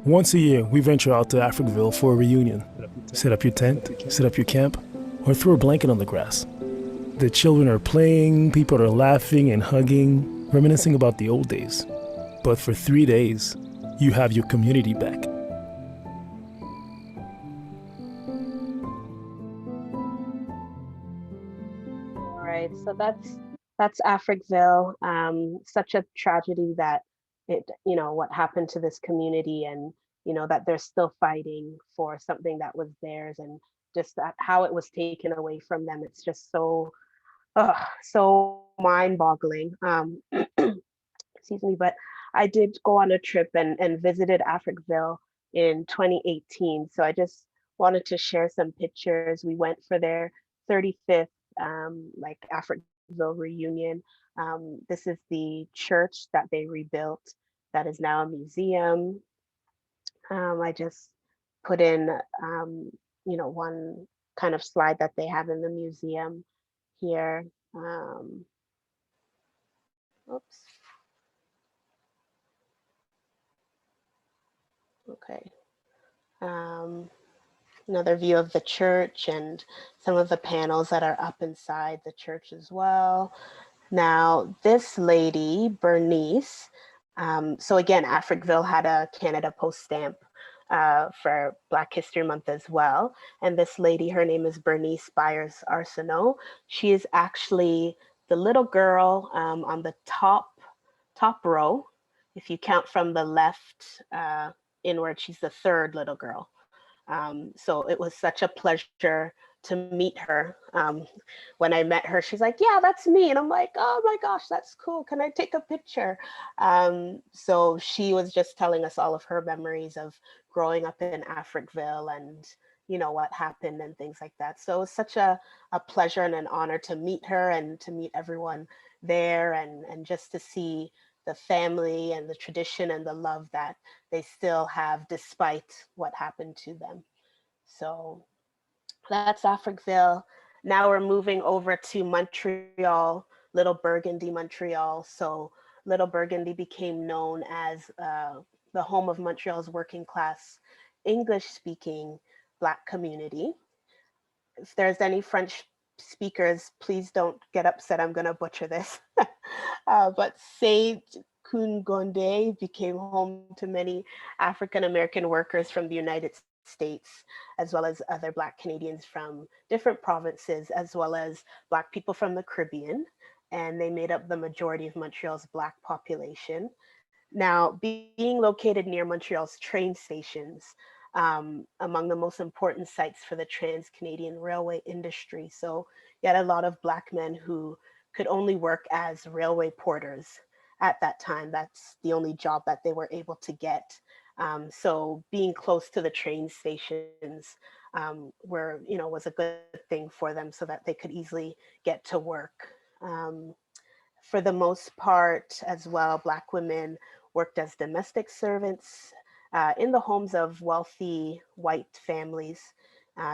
Once a year, we venture out to Africville for a reunion. Set up your tent, set up your camp, or throw a blanket on the grass. The children are playing, people are laughing and hugging, reminiscing about the old days. But for 3 days, you have your community back. All right, so that's Africville. Such a tragedy that what happened to this community, and that they're still fighting for something that was theirs, and just that how it was taken away from them. It's just so mind-boggling. Excuse me, but I did go on a trip and visited Africville in 2018. So I just wanted to share some pictures. We went for their 35th Africville reunion. This is the church that they rebuilt that is now a museum. I just put in one kind of slide that they have in the museum here. Oops. Okay. Another view of the church and some of the panels that are up inside the church as well. Now, this lady, Bernice, so again, Africville had a Canada Post stamp for Black History Month as well. And this lady, her name is Bernice Byers Arsenault. She is actually the little girl on the top row. If you count from the left inward, she's the third little girl. So it was such a pleasure to meet her. When I met her, she's like, yeah, that's me. And I'm like, oh my gosh, that's cool. Can I take a picture? So she was just telling us all of her memories of growing up in Africville and what happened and things like that. So it was such a pleasure and an honor to meet her and to meet everyone there, and just to see the family and the tradition and the love that they still have despite what happened to them. So that's Africville. Now we're moving over to Montreal, Little Burgundy, Montreal. So Little Burgundy became known as the home of Montreal's working class, English-speaking Black community. If there's any French speakers, please don't get upset. I'm going to butcher this. But c'est Kungonde became home to many African American workers from the United States, as well as other Black Canadians from different provinces, as well as Black people from the Caribbean. And they made up the majority of Montreal's Black population. Now, being located near Montreal's train stations, among the most important sites for the trans-Canadian railway industry. So you had a lot of Black men who could only work as railway porters at that time. That's the only job that they were able to get. So being close to the train stations was a good thing for them so that they could easily get to work. For the most part as well, Black women worked as domestic servants in the homes of wealthy white families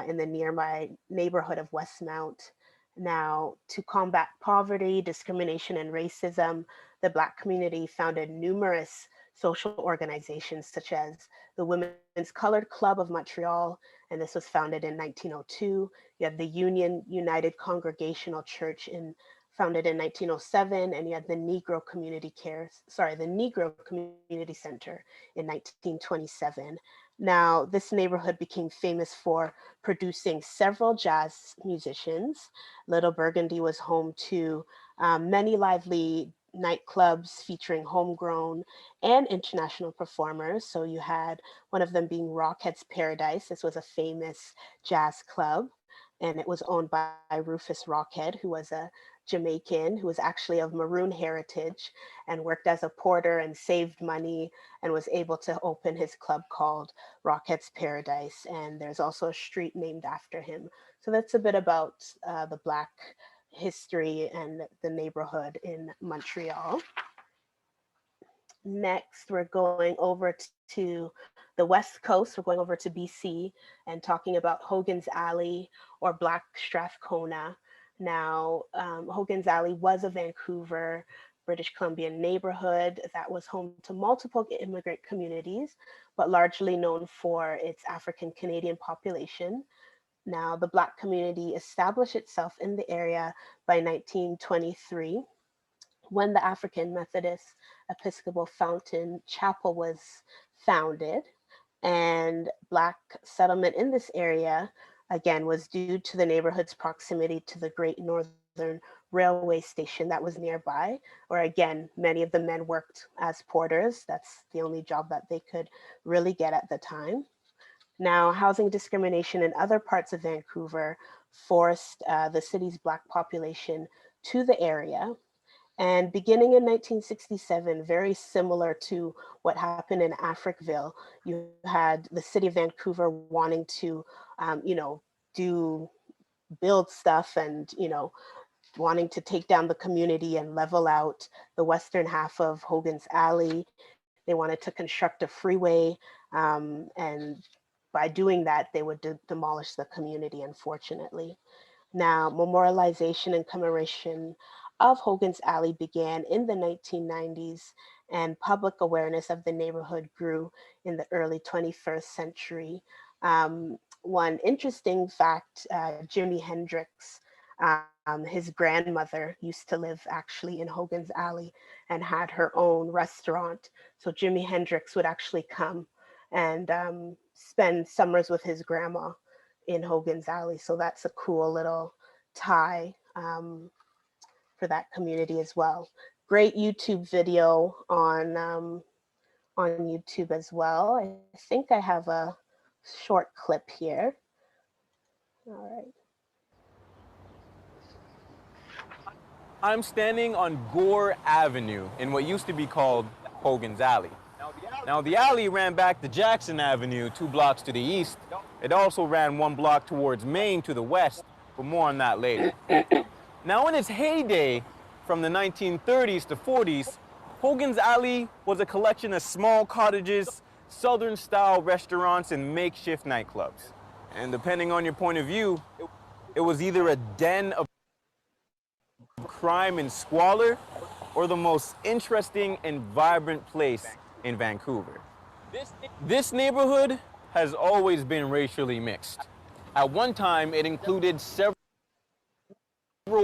in the nearby neighborhood of Westmount. Now, to combat poverty, discrimination, and racism, the Black community founded numerous social organizations such as the Women's Colored Club of Montreal, and this was founded in 1902. You have the Union United Congregational Church founded in 1907, and you had the Negro Community Center in 1927. Now, this neighborhood became famous for producing several jazz musicians. Little Burgundy was home to many lively nightclubs featuring homegrown and international performers. So you had one of them being Rockheads Paradise. This was a famous jazz club, and it was owned by Rufus Rockhead, who was a Jamaican who was actually of Maroon heritage and worked as a porter and saved money and was able to open his club called Rockheads Paradise. And there's also a street named after him. So that's a bit about the Black history and the neighborhood in Montreal. Next, we're going over to the West Coast. We're going over to BC and talking about Hogan's Alley or Black Strathcona. Now, Hogan's Alley was a Vancouver, British Columbian neighborhood that was home to multiple immigrant communities, but largely known for its African Canadian population. Now, the Black community established itself in the area by 1923, when the African Methodist Episcopal Fountain Chapel was founded. And Black settlement in this area, again, was due to the neighborhood's proximity to the Great Northern Railway station that was nearby, where again, many of the men worked as porters. That's the only job that they could really get at the time. Now, housing discrimination in other parts of Vancouver forced the city's Black population to the area. And beginning in 1967, very similar to what happened in Africville, you had the city of Vancouver wanting to, build stuff and, wanting to take down the community and level out the western half of Hogan's Alley. They wanted to construct a freeway, and by doing that, they would demolish the community, unfortunately. Now, memorialization and commemoration of Hogan's Alley began in the 1990s, and public awareness of the neighborhood grew in the early 21st century. One interesting fact, Jimi Hendrix, his grandmother used to live actually in Hogan's Alley and had her own restaurant. So Jimi Hendrix would actually come and spend summers with his grandma in Hogan's Alley. So that's a cool little tie for that community as well. Great YouTube video on YouTube as well. I think I have a short clip here. All right. I'm standing on Gore Avenue in what used to be called Hogan's Alley. Now the alley ran back to Jackson Avenue 2 blocks to the east. It also ran 1 block towards Main to the west, but more on that later. Now in its heyday, from the 1930s to 40s, Hogan's Alley was a collection of small cottages, Southern-style restaurants, and makeshift nightclubs. And depending on your point of view, it was either a den of crime and squalor, or the most interesting and vibrant place in Vancouver. This neighborhood has always been racially mixed. At one time, it included several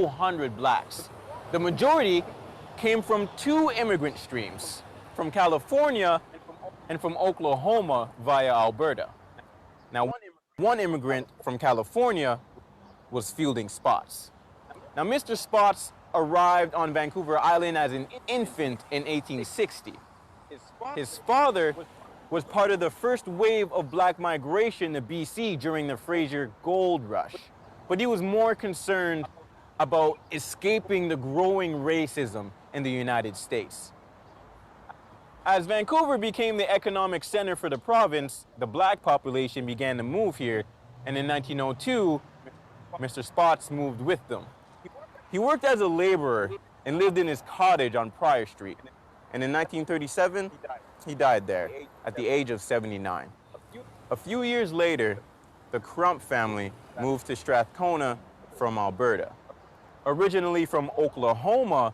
hundred blacks. The majority came from two immigrant streams, from California and from Oklahoma via Alberta. Now, one immigrant from California was Fielding Spots. Now, Mr. Spots arrived on Vancouver Island as an infant in 1860. His father was part of the first wave of black migration to BC during the Fraser Gold Rush, but he was more concerned about escaping the growing racism in the United States. As Vancouver became the economic center for the province, the black population began to move here, and in 1902, Mr. Spots moved with them. He worked as a laborer and lived in his cottage on Prior Street, and in 1937, he died there at the age of 79. A few years later, the Crump family moved to Strathcona from Alberta. Originally from Oklahoma,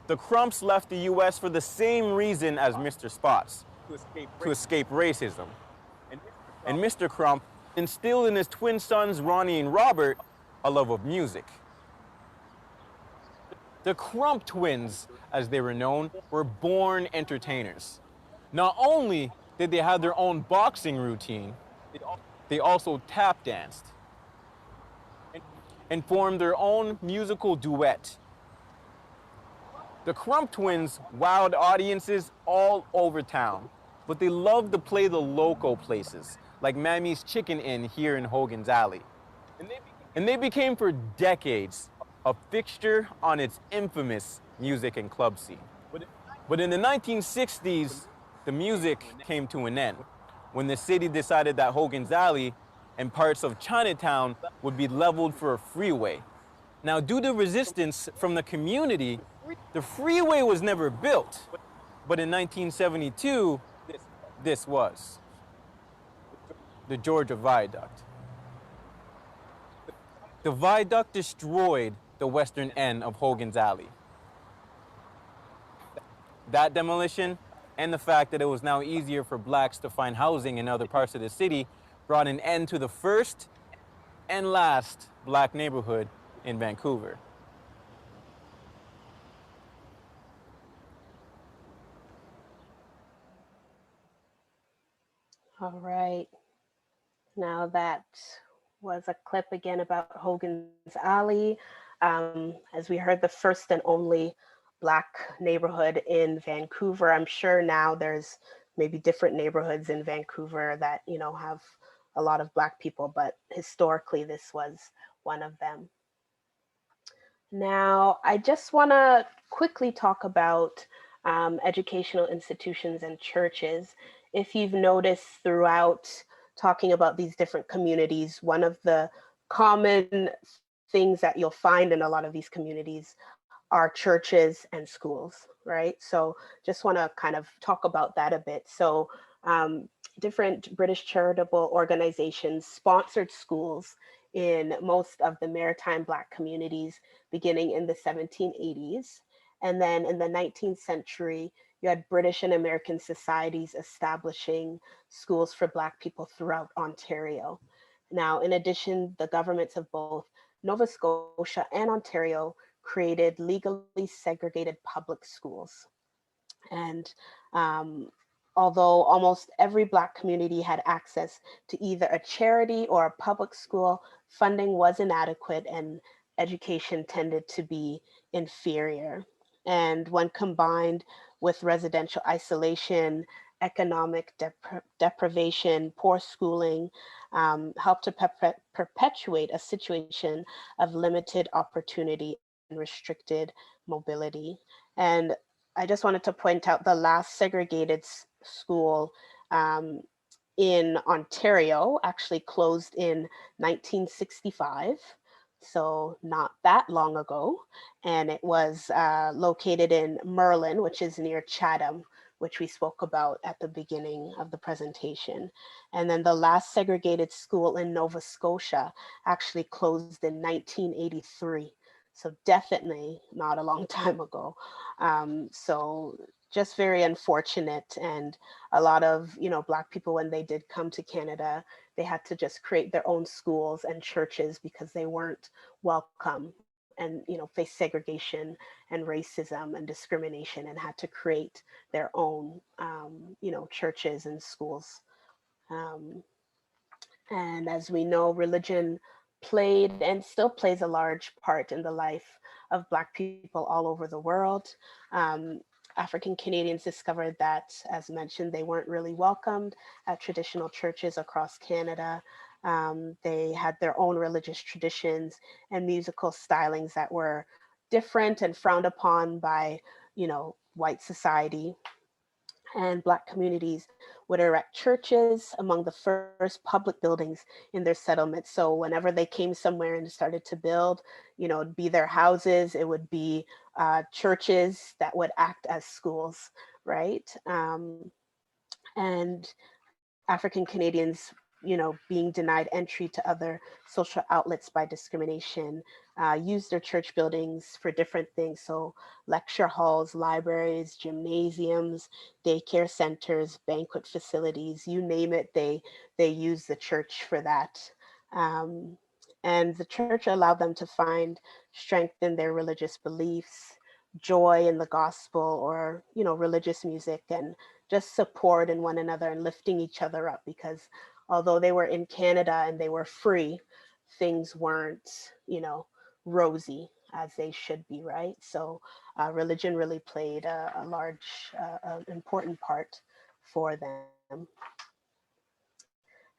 the Crumps left the U.S. for the same reason as Mr. Spots, to escape racism. And Mr. Crump instilled in his twin sons, Ronnie and Robert, a love of music. The Crump twins, as they were known, were born entertainers. Not only did they have their own boxing routine, they also tap danced and formed their own musical duet. The Crump twins wowed audiences all over town, but they loved to play the local places, like Mammy's Chicken Inn here in Hogan's Alley. And they became for decades a fixture on its infamous music and club scene. But in the 1960s, the music came to an end when the city decided that Hogan's Alley and parts of Chinatown would be leveled for a freeway. Now, due to resistance from the community, the freeway was never built. But in 1972, this was the Georgia Viaduct. The viaduct destroyed the western end of Hogan's Alley. That demolition and the fact that it was now easier for blacks to find housing in other parts of the city brought an end to the first and last black neighborhood in Vancouver. All right. Now that was a clip again about Hogan's Alley. As we heard, the first and only Black neighborhood in Vancouver. I'm sure now there's maybe different neighborhoods in Vancouver that, you know, have a lot of Black people, but historically this was one of them. Now, I just want to quickly talk about educational institutions and churches. If you've noticed throughout talking about these different communities, one of the common things that you'll find in a lot of these communities are churches and schools, right? So just want to kind of talk about that a bit. So different British charitable organizations sponsored schools in most of the maritime Black communities beginning in the 1780s. And then in the 19th century, you had British and American societies establishing schools for Black people throughout Ontario. Now, in addition, the governments of both Nova Scotia and Ontario created legally segregated public schools. And although almost every Black community had access to either a charity or a public school, funding was inadequate and education tended to be inferior. And when combined with residential isolation, economic deprivation, poor schooling, helped to perpetuate a situation of limited opportunity and restricted mobility. And I just wanted to point out the last segregated school in Ontario actually closed in 1965. So not that long ago. And it was located in Merlin, which is near Chatham, which we spoke about at the beginning of the presentation. And then the last segregated school in Nova Scotia actually closed in 1983. So definitely not a long time ago. So just very unfortunate. And a lot of, you know, Black people, when they did come to Canada, they had to just create their own schools and churches because they weren't welcome and faced segregation and racism and discrimination, and had to create their own churches and schools. And as we know, religion played and still plays a large part in the life of Black people all over the world. African Canadians discovered that, as mentioned, they weren't really welcomed at traditional churches across Canada. They had their own religious traditions and musical stylings that were different and frowned upon by, white society. And Black communities would erect churches among the first public buildings in their settlement. So whenever they came somewhere and started to build, it'd be their houses, it would be churches that would act as schools, right? And African Canadians, being denied entry to other social outlets by discrimination, use their church buildings for different things. So lecture halls, libraries, gymnasiums, daycare centers, banquet facilities, you name it, they use the church for that. And the church allowed them to find strength in their religious beliefs, joy in the gospel, or, religious music, and just support in one another and lifting each other up, because although they were in Canada and they were free, things weren't, rosy as they should be, right? So religion really played a large, important part for them.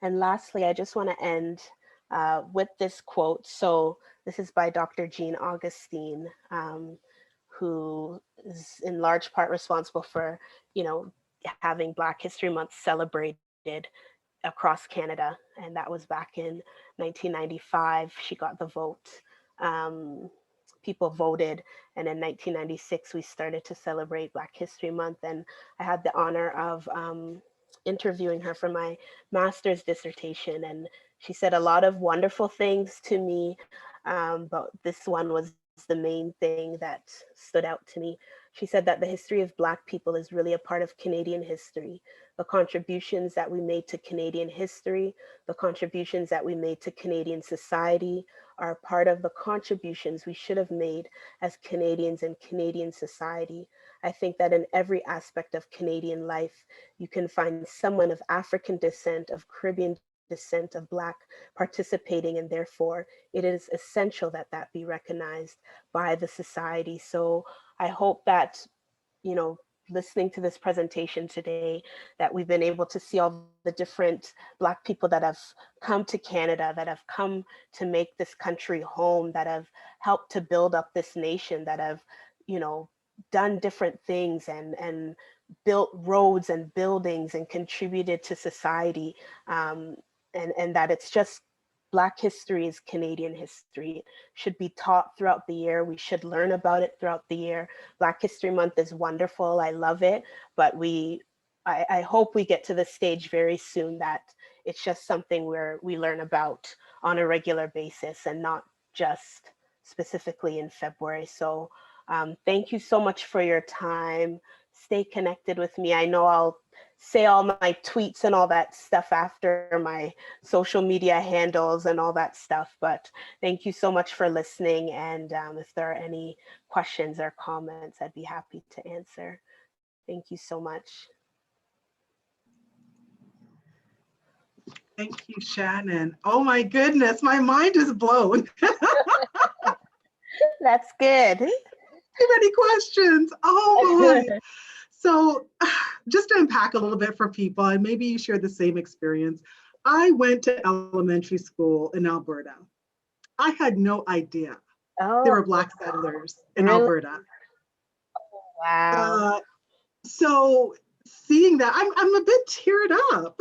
And lastly, I just want to end with this quote. So this is by Dr. Jean Augustine, who is in large part responsible for, having Black History Month celebrated across Canada. And that was back in 1995. She got the vote. People voted. And in 1996, we started to celebrate Black History Month. And I had the honor of interviewing her for my master's dissertation. And she said a lot of wonderful things to me, but this one was the main thing that stood out to me. She said that the history of Black people is really a part of Canadian history. The contributions that we made to Canadian history, the contributions that we made to Canadian society are part of the contributions we should have made as Canadians and Canadian society. I think that in every aspect of Canadian life, you can find someone of African descent, of Caribbean descent, of Black participating, and therefore it is essential that that be recognized by the society. So I hope that, listening to this presentation today, that we've been able to see all the different Black people that have come to Canada, that have come to make this country home, that have helped to build up this nation, that have, done different things and built roads and buildings and contributed to society. And that it's just Black history is Canadian history. It should be taught throughout the year. We should learn about it throughout the year. Black History Month is wonderful. I love it. But I hope we get to the stage very soon that it's just something where we learn about on a regular basis and not just specifically in February. So thank you so much for your time. Stay connected with me. I know I'll say all my tweets and all that stuff after my social media handles and all that stuff, but thank you so much for listening. And if there are any questions or comments, I'd be happy to answer. Thank you so much. Thank you, Shannon. Oh my goodness, my mind is blown. That's good. Too many questions. Oh my. So just to unpack a little bit for people, and maybe you share the same experience. I went to elementary school in Alberta. I had no idea there were Black settlers in Alberta. Oh, wow. So seeing that, I'm a bit teared up.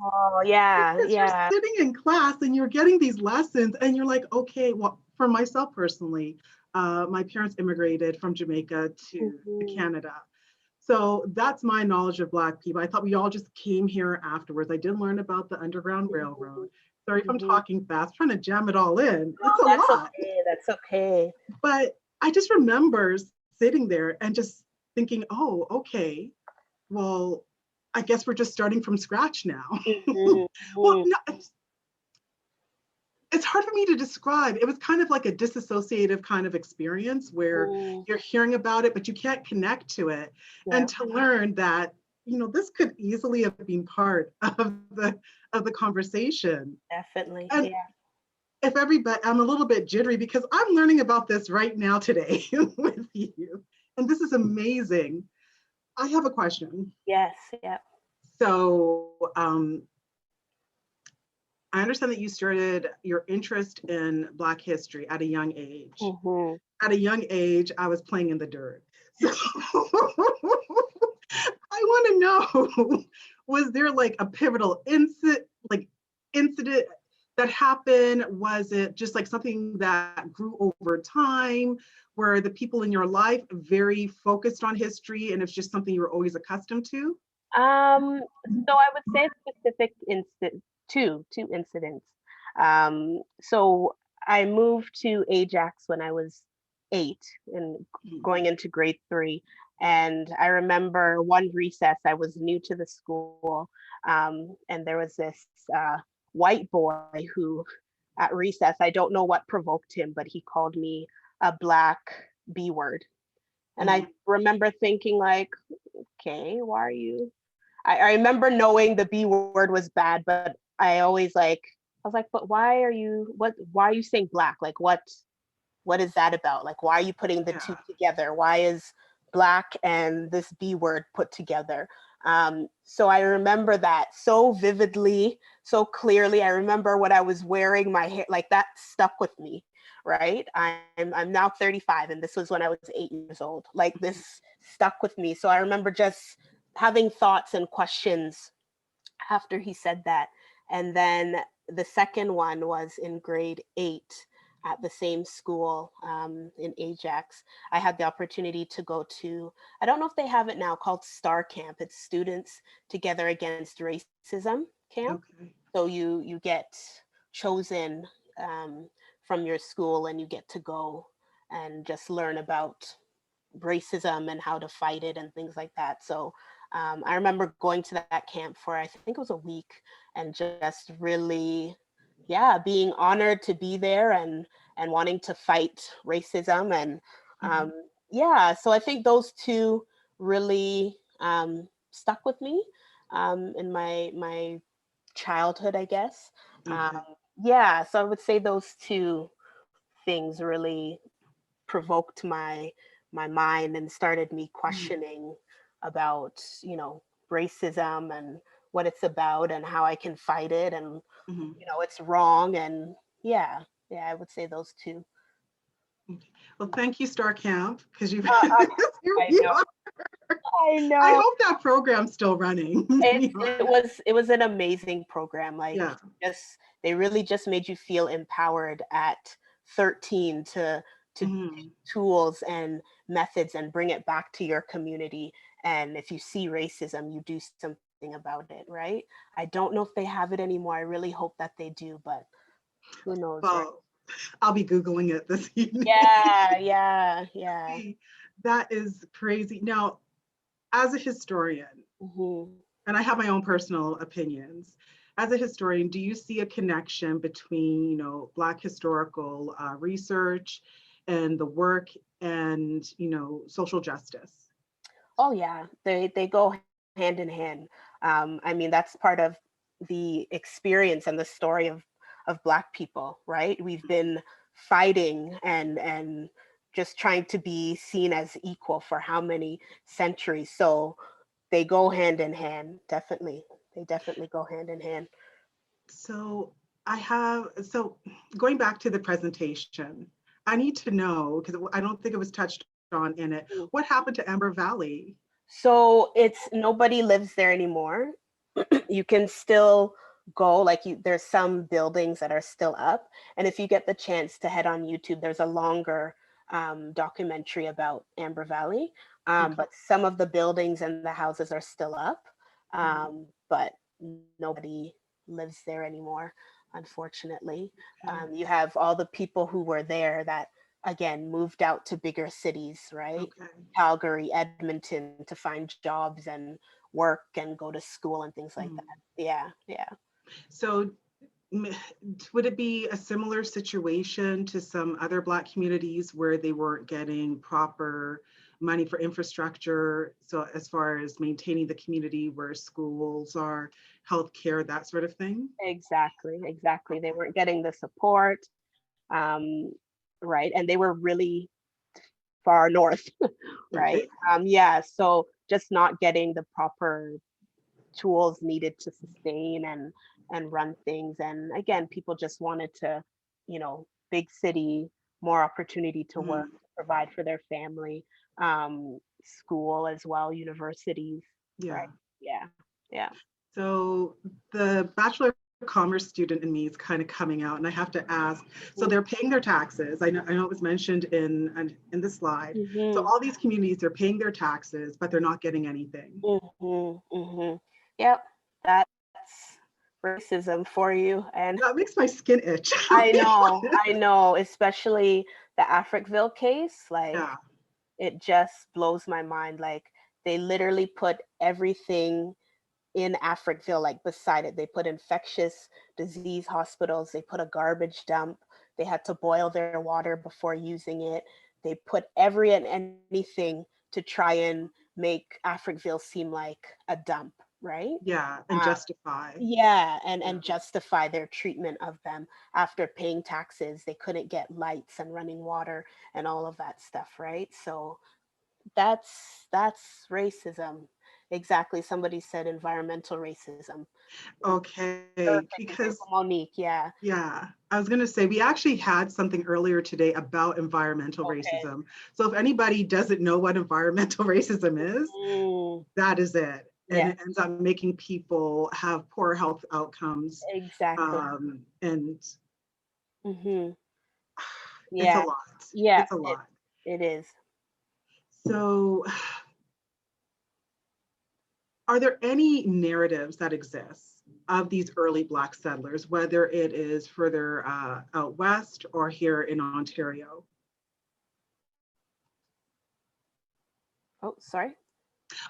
Oh, yeah, yeah. You're sitting in class and you're getting these lessons and you're like, okay, well, for myself personally, my parents immigrated from Jamaica to Canada. So that's my knowledge of Black people. I thought we all just came here afterwards. I didn't learn about the Underground Railroad. Sorry if I'm talking fast, trying to jam it all in. It's a lot. Okay, that's okay. But I just remember sitting there and just thinking, oh, okay, well, I guess we're just starting from scratch now. Well, no, it's hard for me to describe. It was kind of like a disassociative kind of experience where you're hearing about it, but you can't connect to it. Yeah. And to learn that, you know, this could easily have been part of the conversation. Definitely, And yeah. if everybody, I'm a little bit jittery because I'm learning about this right now today with you. And this is amazing. I have a question. Yes, yeah. So, I understand that you started your interest in Black history at a young age. Mm-hmm. At a young age, I was playing in the dirt. So I want to know, was there like a pivotal incident that happened? Was it just like something that grew over time? Were the people in your life very focused on history and it's just something you were always accustomed to? So I would say specific two incidents. So I moved to Ajax when I was 8 and going into grade 3. And I remember one recess, I was new to the school, and there was this white boy who at recess, I don't know what provoked him, but he called me a Black B word. And I remember thinking like, okay, why are you? I remember knowing the B word was bad, but I was like, but why are you saying Black? Like, what is that about? Like, why are you putting the two together? Why is Black and this B word put together? So I remember that so vividly, so clearly. I remember when I was wearing my hair, like that stuck with me, right? I'm now 35 and this was when I was 8 years old. Like this stuck with me. So I remember just having thoughts and questions after he said that. And then the second one was in grade 8 at the same school in Ajax. I had the opportunity to go to, I don't know if they have it now, called STAR Camp. It's Students Together Against Racism Camp. Okay. So you get chosen from your school and you get to go and just learn about racism and how to fight it and things like that. So I remember going to that camp for, I think it was a week, and just really, being honored to be there and wanting to fight racism. And so I think those two really stuck with me in my childhood, I guess. Okay. So I would say those two things really provoked my mind and started me questioning about, racism and what it's about and how I can fight it and, it's wrong. And I would say those two. Well, thank you, Star Camp, because you I know. I hope that program's still running. It was an amazing program. Like they really just made you feel empowered at 13 to tools and methods and bring it back to your community. And if you see racism, you do something about it, right? I don't know if they have it anymore. I really hope that they do, but who knows? Well, right? I'll be Googling it this evening. Yeah. That is crazy. Now, as a historian, and I have my own personal opinions, as a historian, do you see a connection between, Black historical research and the work and, social justice? Oh yeah, they go hand in hand. I mean, that's part of the experience and the story of Black people, right? We've been fighting and just trying to be seen as equal for how many centuries. So they go hand in hand, definitely. They definitely go hand in hand. So going back to the presentation, I need to know, because I don't think it was touched on in it, what happened to Amber Valley? So nobody lives there anymore. You can still go, there's some buildings that are still up. And if you get the chance to head on YouTube, there's a longer documentary about Amber Valley. But some of the buildings and the houses are still up, but nobody lives there anymore, unfortunately. You have all the people who were there that, again, moved out to bigger cities, right? Calgary, Edmonton, to find jobs and work and go to school and things like that. Yeah. So would it be a similar situation to some other Black communities where they weren't getting proper money for infrastructure? So as far as maintaining the community where schools are, healthcare, that sort of thing? Exactly. They weren't getting the support, right? And they were really far north, right? Yeah, so just not getting the proper tools needed to sustain and run things. And again, people just wanted to, big city, more opportunity to work, provide for their family, school as well, universities, right? Yeah. So the Bachelor of Commerce student in me is kind of coming out, and I have to ask, so they're paying their taxes. I know it was mentioned in the slide. So all these communities, they're paying their taxes, but they're not getting anything. Yep, that's racism for you. And that makes my skin itch. I know, especially the Africville case. Like, it just blows my mind. Like, they literally put everything in Africville, like beside it. They put infectious disease hospitals, they put a garbage dump, they had to boil their water before using it. They put every and anything to try and make Africville seem like a dump, right? Yeah, and justify. Yeah, and justify their treatment of them. After paying taxes, they couldn't get lights and running water and all of that stuff, right? So that's racism. Exactly. Somebody said environmental racism. Okay, because Monique, yeah. Yeah, I was gonna say, we actually had something earlier today about environmental racism. So if anybody doesn't know what environmental racism is, that is it. And it ends up making people have poor health outcomes. Exactly. And it's a lot. Yeah, it's a lot. It is. So are there any narratives that exist of these early Black settlers, whether it is further out west or here in Ontario? Oh, sorry.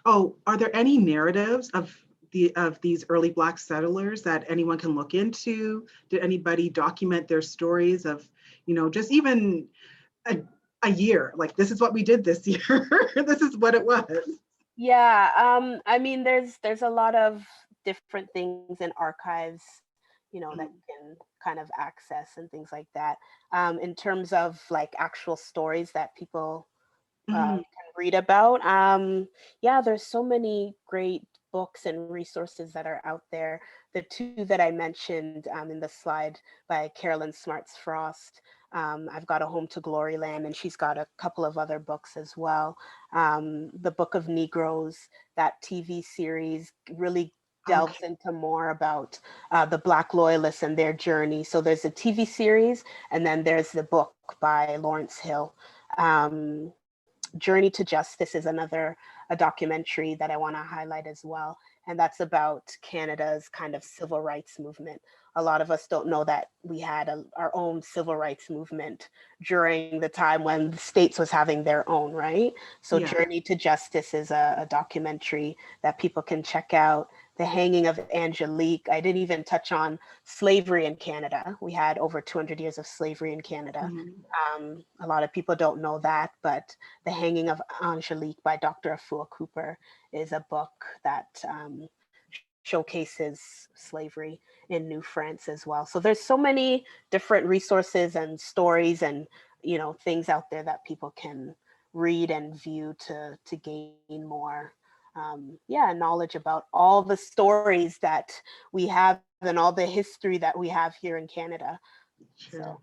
Oh, are there any narratives of these early Black settlers that anyone can look into? Did anybody document their stories of, just even a year? Like, this is what we did this year. This is what it was. Yeah, I mean, there's a lot of different things in archives, that you can kind of access and things like that. In terms of like actual stories that people can read about. Yeah, there's so many great books and resources that are out there. The two that I mentioned in the slide by Carolyn Smarts Frost, I've got A Home to Glory Land, and she's got a couple of other books as well. The Book of Negroes, that TV series really delves into more about the Black Loyalists and their journey. So there's a TV series, and then there's the book by Lawrence Hill. Journey to Justice is a documentary that I want to highlight as well. And that's about Canada's kind of civil rights movement. A lot of us don't know that we had our own civil rights movement during the time when the states was having their own, right? So Journey to Justice is a documentary that people can check out. The Hanging of Angelique. I didn't even touch on slavery in Canada. We had over 200 years of slavery in Canada. A lot of people don't know that, but The Hanging of Angelique by Dr. Afua Cooper is a book that showcases slavery in New France as well. So there's so many different resources and stories and things out there that people can read and view to gain more knowledge about all the stories that we have and all the history that we have here in Canada. Sure.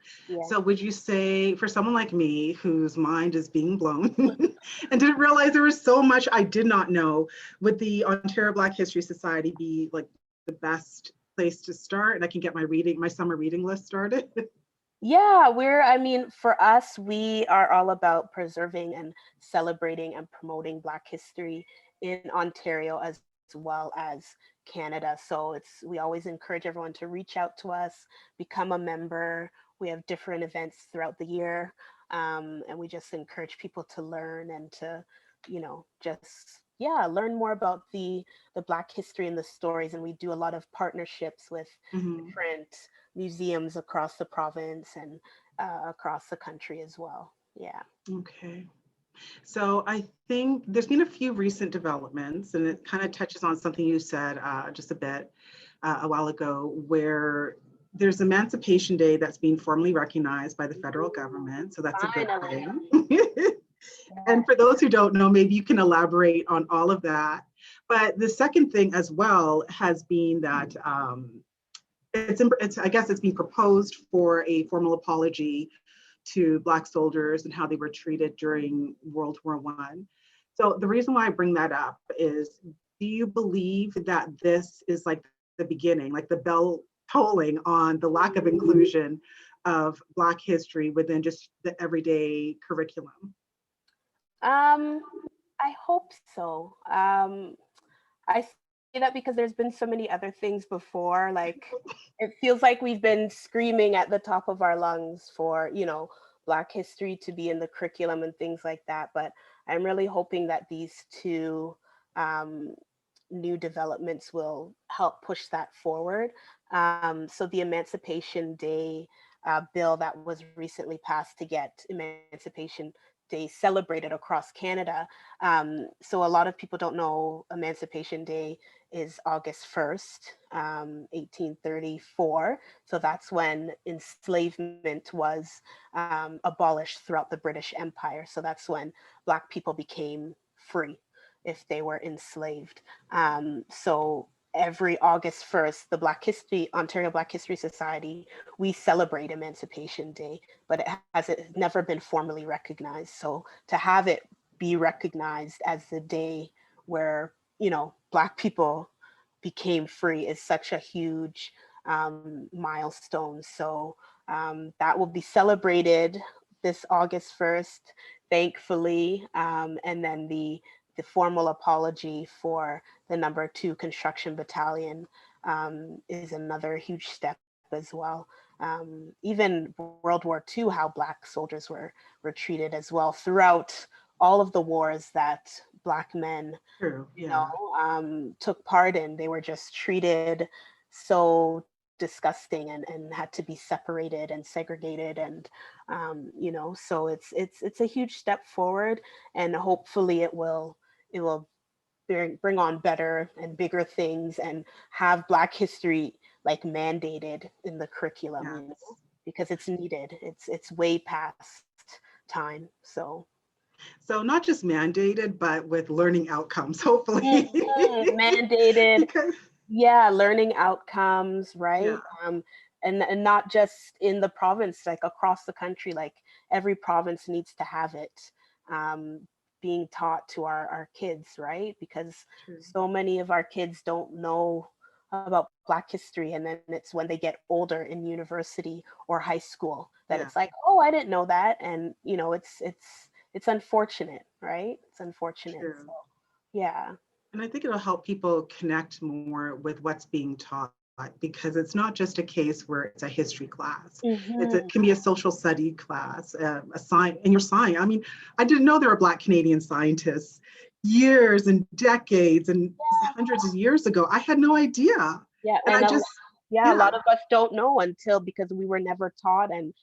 So would you say, for someone like me whose mind is being blown and didn't realize there was so much I did not know, would the Ontario Black History Society be like the best place to start, and I can get my summer reading list started? Yeah, for us, we are all about preserving and celebrating and promoting Black history in Ontario as well as Canada. So we always encourage everyone to reach out to us, become a member. We have different events throughout the year. And we just encourage people to learn and to, learn more about the Black history and the stories. And we do a lot of partnerships with different museums across the province and across the country as well. Yeah. Okay. So I think there's been a few recent developments, and it kind of touches on something you said just a bit a while ago, where there's Emancipation Day that's being formally recognized by the federal government. So that's a good thing. And for those who don't know, maybe you can elaborate on all of that. But the second thing as well has been that I guess it's been proposed for a formal apology to Black soldiers and how they were treated during World War I. So the reason why I bring that up is, do you believe that this is like the beginning, like the bell tolling on the lack of inclusion of Black history within just the everyday curriculum? I hope so. I say that because there's been so many other things before. Like, it feels like we've been screaming at the top of our lungs for, Black history to be in the curriculum and things like that. But I'm really hoping that these two new developments will help push that forward. So the Emancipation Day bill that was recently passed to get Emancipation Day celebrated across Canada. So a lot of people don't know Emancipation Day is August 1st, 1834. So that's when enslavement was abolished throughout the British Empire. So that's when Black people became free if they were enslaved. So every August 1st, the Ontario Black History Society, we celebrate Emancipation Day, but it's never been formally recognized. So to have it be recognized as the day where, Black people became free is such a huge milestone. So that will be celebrated this August 1st, thankfully. And then the formal apology for the number 2 construction battalion is another huge step as well. Even World War II, how Black soldiers were treated as well throughout all of the wars that Black men, took part in. They were just treated so disgusting and had to be separated and segregated, and so it's a huge step forward, and hopefully it will bring on better and bigger things and have Black history like mandated in the curriculum, because it's needed. It's way past time. So not just mandated, but with learning outcomes, hopefully. Mandated. Learning outcomes, right? And not just in the province, like across the country, like every province needs to have it being taught to our kids, right? Because so many of our kids don't know about Black history, and then it's when they get older in university or high school that it's like, oh, I didn't know that, and it's unfortunate, right? It's unfortunate. So, yeah. And I think it'll help people connect more with what's being taught, because it's not just a case where it's a history class. It can be a social study class, a science, and your science. I mean, I didn't know there were Black Canadian scientists years and decades and hundreds of years ago. I had no idea. Yeah, and a lot of us don't know because we were never taught, and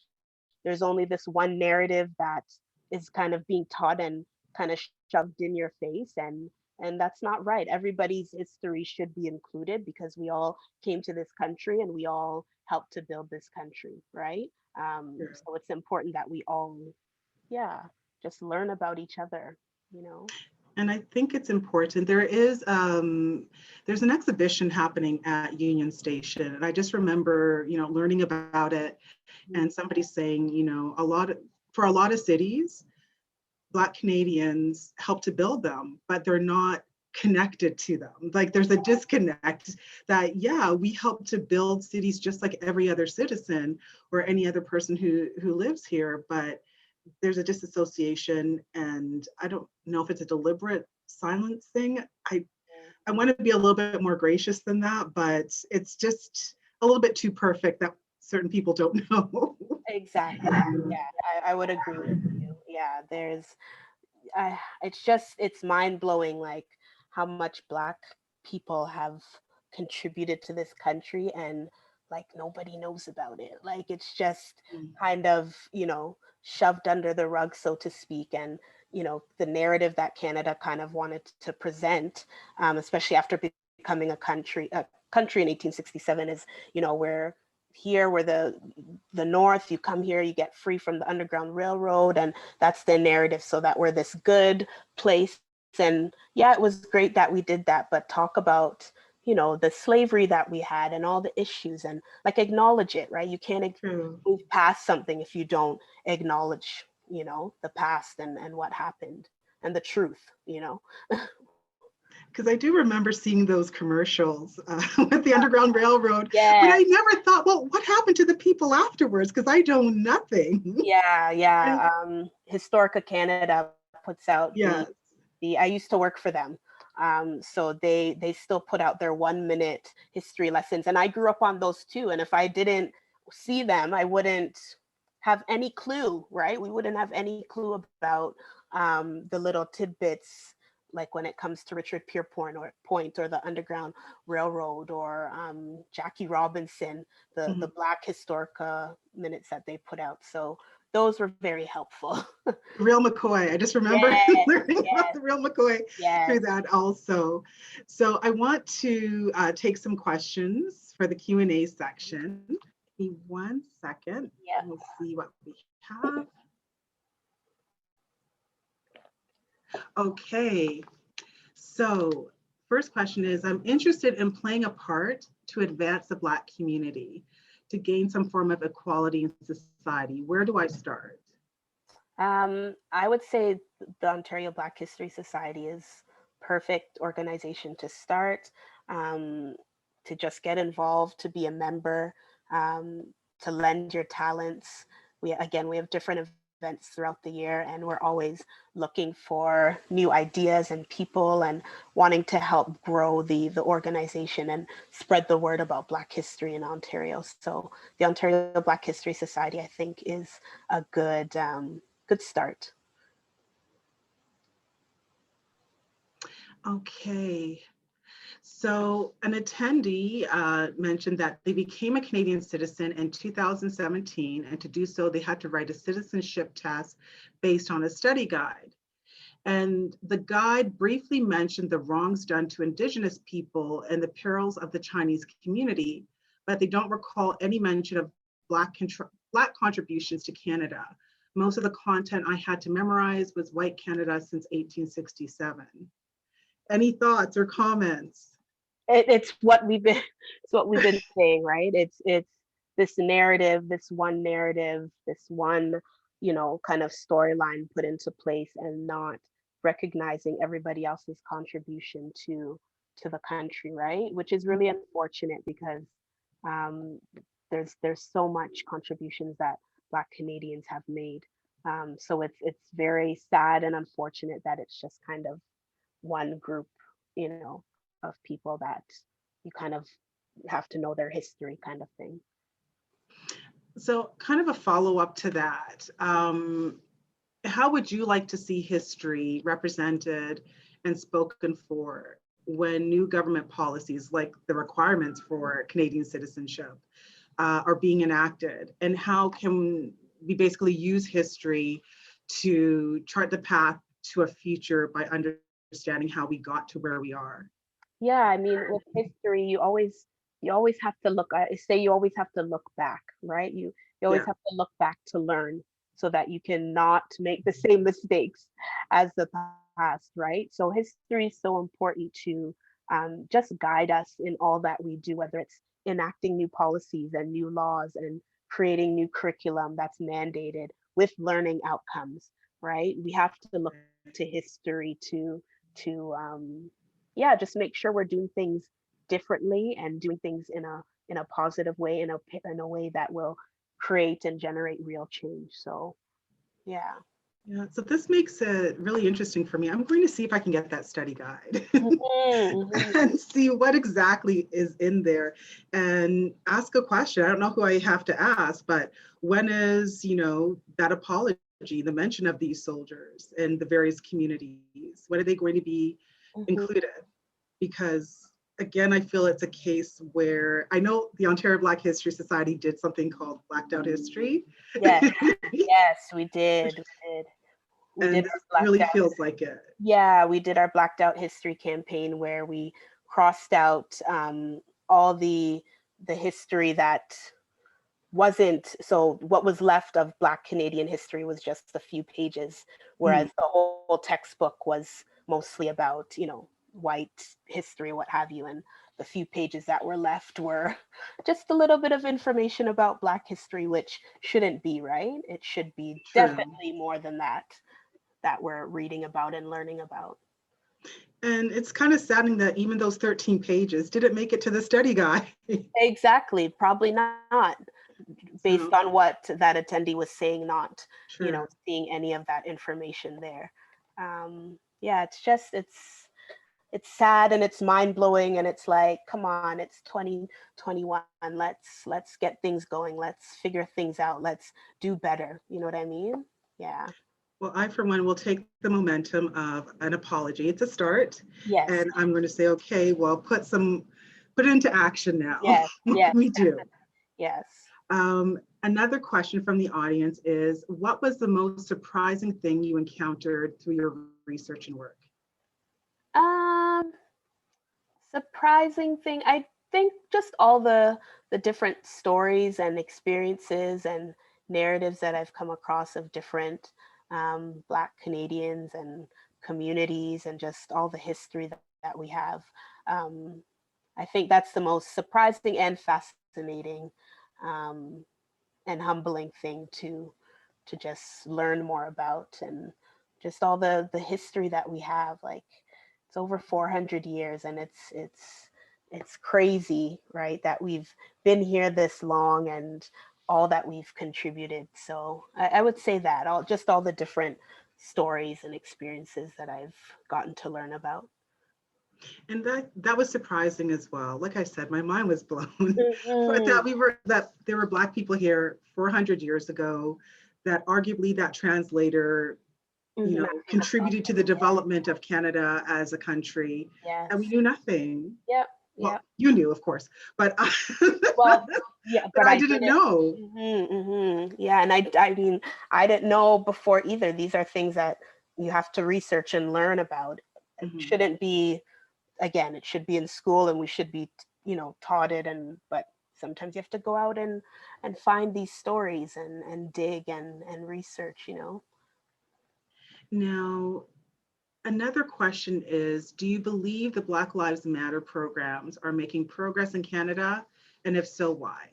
there's only this one narrative that is kind of being taught and kind of shoved in your face, and that's not right. Everybody's history should be included, because we all came to this country and we all helped to build this country, right? So it's important that we all, just learn about each other, And I think it's important. There's an exhibition happening at Union Station, and I just remember, learning about it, and somebody saying, for a lot of cities, Black Canadians help to build them, but they're not connected to them. Like, there's a disconnect that, we help to build cities just like every other citizen or any other person who lives here, but there's a disassociation, and I don't know if it's a deliberate silence thing. I want to be a little bit more gracious than that, but it's just a little bit too perfect that certain people don't know. Exactly. Yeah, I would agree with you. Yeah, it's mind-blowing, like how much Black people have contributed to this country, and like nobody knows about it. Like it's just kind of, shoved under the rug, so to speak. And, the narrative that Canada kind of wanted to present, especially after becoming a country in 1867 is, we're here, we're the North, you come here, you get free from the Underground Railroad, and that's the narrative, so that we're this good place. And yeah, it was great that we did that, but talk about, the slavery that we had and all the issues, and like acknowledge it, right? You can't move past something if you don't acknowledge, the past and what happened and the truth, Because I do remember seeing those commercials with the Underground Railroad, yeah. But I never thought, well, what happened to the people afterwards? Because I know nothing. Yeah. Historica Canada puts out I used to work for them. So they still put out their 1-minute history lessons. And I grew up on those too. And if I didn't see them, I wouldn't have any clue, right? We wouldn't have any clue about the little tidbits, like when it comes to Richard Pierpont or the Underground Railroad, or Jackie Robinson, the Black Historica minutes that they put out. So those were very helpful. Real McCoy, I just remember learning about the Real McCoy through that also. So I want to take some questions for the Q&A section. Give me 1 second. We'll see what we have. Okay, so first question is, I'm interested in playing a part to advance the Black community, to gain some form of equality in society. Where do I start? I would say the Ontario Black History Society is perfect organization to start, to just get involved, to be a member, to lend your talents. We have different events throughout the year, and we're always looking for new ideas and people, and wanting to help grow the organization and spread the word about Black history in Ontario. So the Ontario Black History Society, I think, is a good start. Okay. So an attendee mentioned that they became a Canadian citizen in 2017, and to do so, they had to write a citizenship test based on a study guide. And the guide briefly mentioned the wrongs done to Indigenous people and the perils of the Chinese community, but they don't recall any mention of Black contributions to Canada. Most of the content I had to memorize was white Canada since 1867. Any thoughts or comments? It's what we've been saying, right? It's this narrative, this one kind of storyline put into place, and not recognizing everybody else's contribution to the country, right? Which is really unfortunate, because there's so much contributions that Black Canadians have made. So it's very sad and unfortunate that it's just kind of one group, of people that you kind of have to know their history, kind of thing. So kind of a follow-up to that, how would you like to see history represented and spoken for when new government policies, like the requirements for Canadian citizenship, are being enacted? And how can we basically use history to chart the path to a future by understanding how we got to where we are? Yeah, I mean, with history, you always have to look. I say you always have to look back, right? You always have to look back to learn, so that you can not make the same mistakes as the past, right? So history is so important to just guide us in all that we do, whether it's enacting new policies and new laws and creating new curriculum that's mandated with learning outcomes, right? We have to look to history to just make sure we're doing things differently and doing things in a positive way, in a way that will create and generate real change. So yeah, so this makes it really interesting for me. I'm going to see if I can get that study guide and see what exactly is in there, and ask a question. I don't know who I have to ask, but when is that apology, the mention of these soldiers and the various communities, when are they going to be included? Because again, I feel it's a case where I know the Ontario Black History Society did something called Blacked Out History. Yes, yes, we did. We And did this our really blacked out. feels like it. Yeah, we did our Blacked Out History campaign where we crossed out all the history that wasn't, so what was left of Black Canadian history was just a few pages, whereas the whole textbook was mostly about, you know, white history, what have you, and the few pages that were left were just a little bit of information about Black history, which shouldn't be, right? It should be definitely more than that we're reading about and learning about. And it's kind of saddening that even those 13 pages didn't make it to the study guide. Exactly, probably not, based on what that attendee was saying, not, you know, seeing any of that information there. Yeah, it's just, it's sad and it's mind-blowing, and it's like, come on, it's 2021, let's get things going, let's figure things out, let's do better, you know what I mean? Yeah. Well, I, for one, will take the momentum of an apology. It's a start. Yes. And I'm going to say, okay, well, put it into action now. Yes, yes. We do. Yes. Another question from the audience is, what was the most surprising thing you encountered through your research and work? Surprising thing, I think just all the different stories and experiences and narratives that I've come across of different Black Canadians and communities, and just all the history that we have. I think that's the most surprising and fascinating and humbling thing to just learn more about, and just all the history that we have. Like, it's over 400 years, and it's crazy, right, that we've been here this long and all that we've contributed. So I would say that all the different stories and experiences that I've gotten to learn about. And that was surprising as well. Like I said, my mind was blown. But that there were Black people here 400 years ago, that arguably that translator, you know, contributed to the development of Canada as a country. Yes. And we knew nothing. Yep. Well, yep. You knew, of course, but well, yeah, but I didn't know. Yeah, and I mean, I didn't know before either. These are things that you have to research and learn about. It shouldn't be, again, it should be in school, and we should be, you know, taught it. But sometimes you have to go out and find these stories and dig and research, you know. Now, another question is, do you believe the Black Lives Matter programs are making progress in Canada? And if so, why?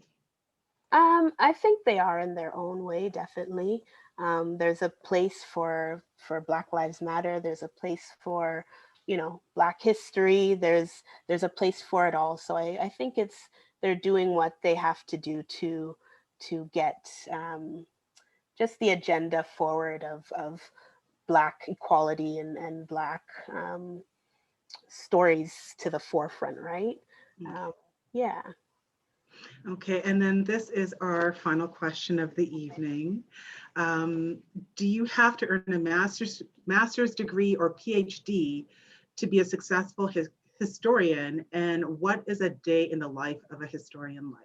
I think they are in their own way, definitely. There's a place for Black Lives Matter. There's a place for, you know, Black history. There's a place for it all. So I think they're doing what they have to do to get just the agenda forward of Black equality and Black stories to the forefront, right? Yeah. Okay, and then this is our final question of the evening. Do you have to earn a master's degree or PhD to be a successful historian? And what is a day in the life of a historian like?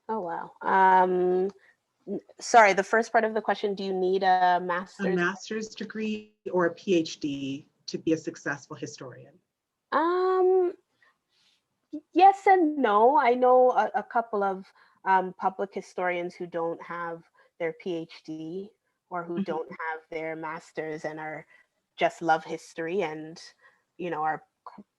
Oh, wow. Sorry, the first part of the question, do you need a master's? A master's degree or a PhD to be a successful historian? Yes and no. I know a couple of public historians who don't have their PhD, or who don't have their master's, and are just love history, and, you know,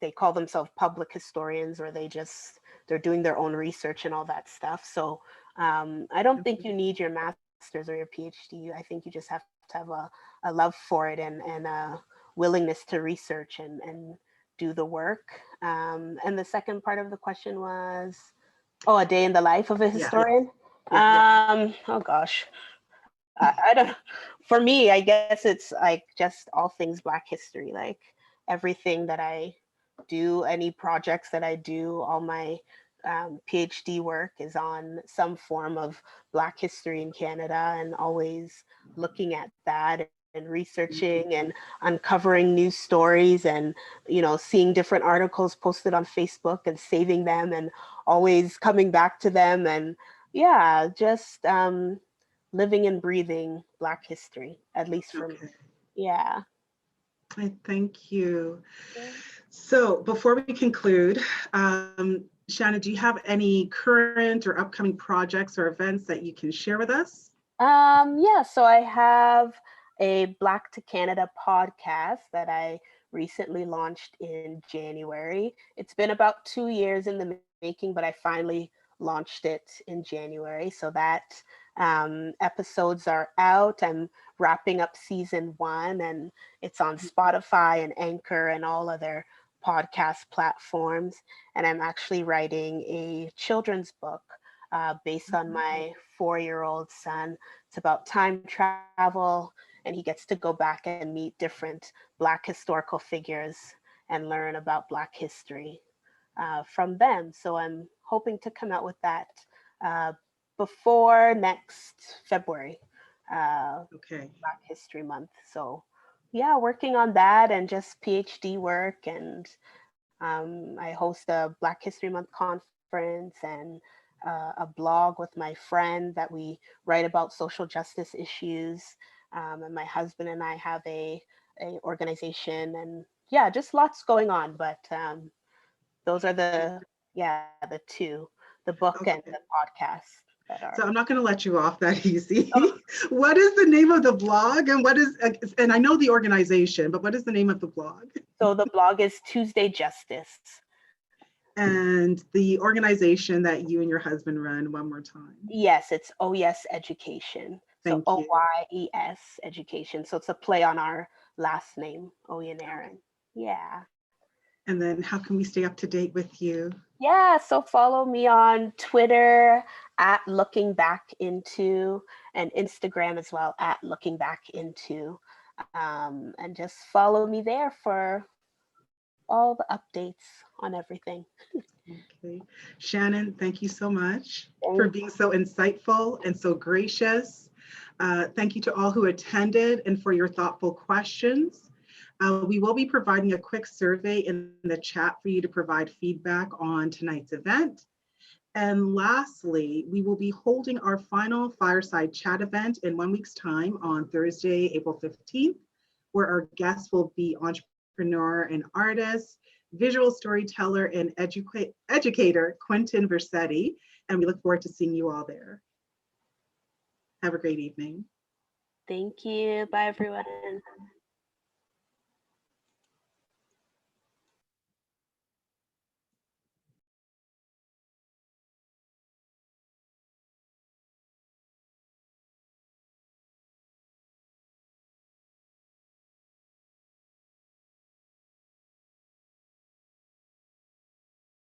they call themselves public historians, or they're doing their own research and all that stuff. So I don't think you need your master's or your PhD. I think you just have to have a love for it, and a willingness to research and do the work. And the second part of the question was, a day in the life of a historian? Oh gosh, I don't, for me, I guess it's like just all things Black history, like everything that I do, any projects that I do, all my PhD work is on some form of Black history in Canada, and always looking at that researching and uncovering news stories and, you know, seeing different articles posted on Facebook and saving them and always coming back to them. And yeah, just living and breathing Black history, at least for me. Yeah. Thank you. So before we conclude, Shannon, do you have any current or upcoming projects or events that you can share with us? Yeah, so I have a Black to Canada podcast that I recently launched in January. It's been about 2 years in the making, but I finally launched it in January. So that episodes are out. I'm wrapping up season 1, and it's on Spotify and Anchor and all other podcast platforms. And I'm actually writing a children's book based on my 4-year-old son. It's about time travel, and he gets to go back and meet different Black historical figures and learn about Black history from them. So I'm hoping to come out with that before next February, Black History Month. So yeah, working on that and just PhD work. And I host a Black History Month conference and a blog with my friend that we write about social justice issues. And my husband and I have a organization, and yeah, just lots going on. But those are the two, the book and the podcast. So I'm not going to let you off that easy. What is the name of the blog, and what is, and I know the organization, but what is the name of the blog? So the blog is Tuesday Justice. And the organization that you and your husband run, one more time. Yes, it's OYES Education. So OYES Education. So it's a play on our last name, Oyeniran. Yeah. And then how can we stay up to date with you? Yeah, so follow me on Twitter at Looking Back Into, and Instagram as well at Looking Back Into. And just follow me there for all the updates on everything. Okay. Shannon, thank you so much for being so insightful and so gracious. Thank you to all who attended and for your thoughtful questions. We will be providing a quick survey in the chat for you to provide feedback on tonight's event. And lastly, we will be holding our final Fireside Chat event in 1 week's time on Thursday, April 15th, where our guests will be entrepreneur and artist, visual storyteller and educator, Quentin Versetti, and we look forward to seeing you all there. Have a great evening. Thank you. Bye, everyone.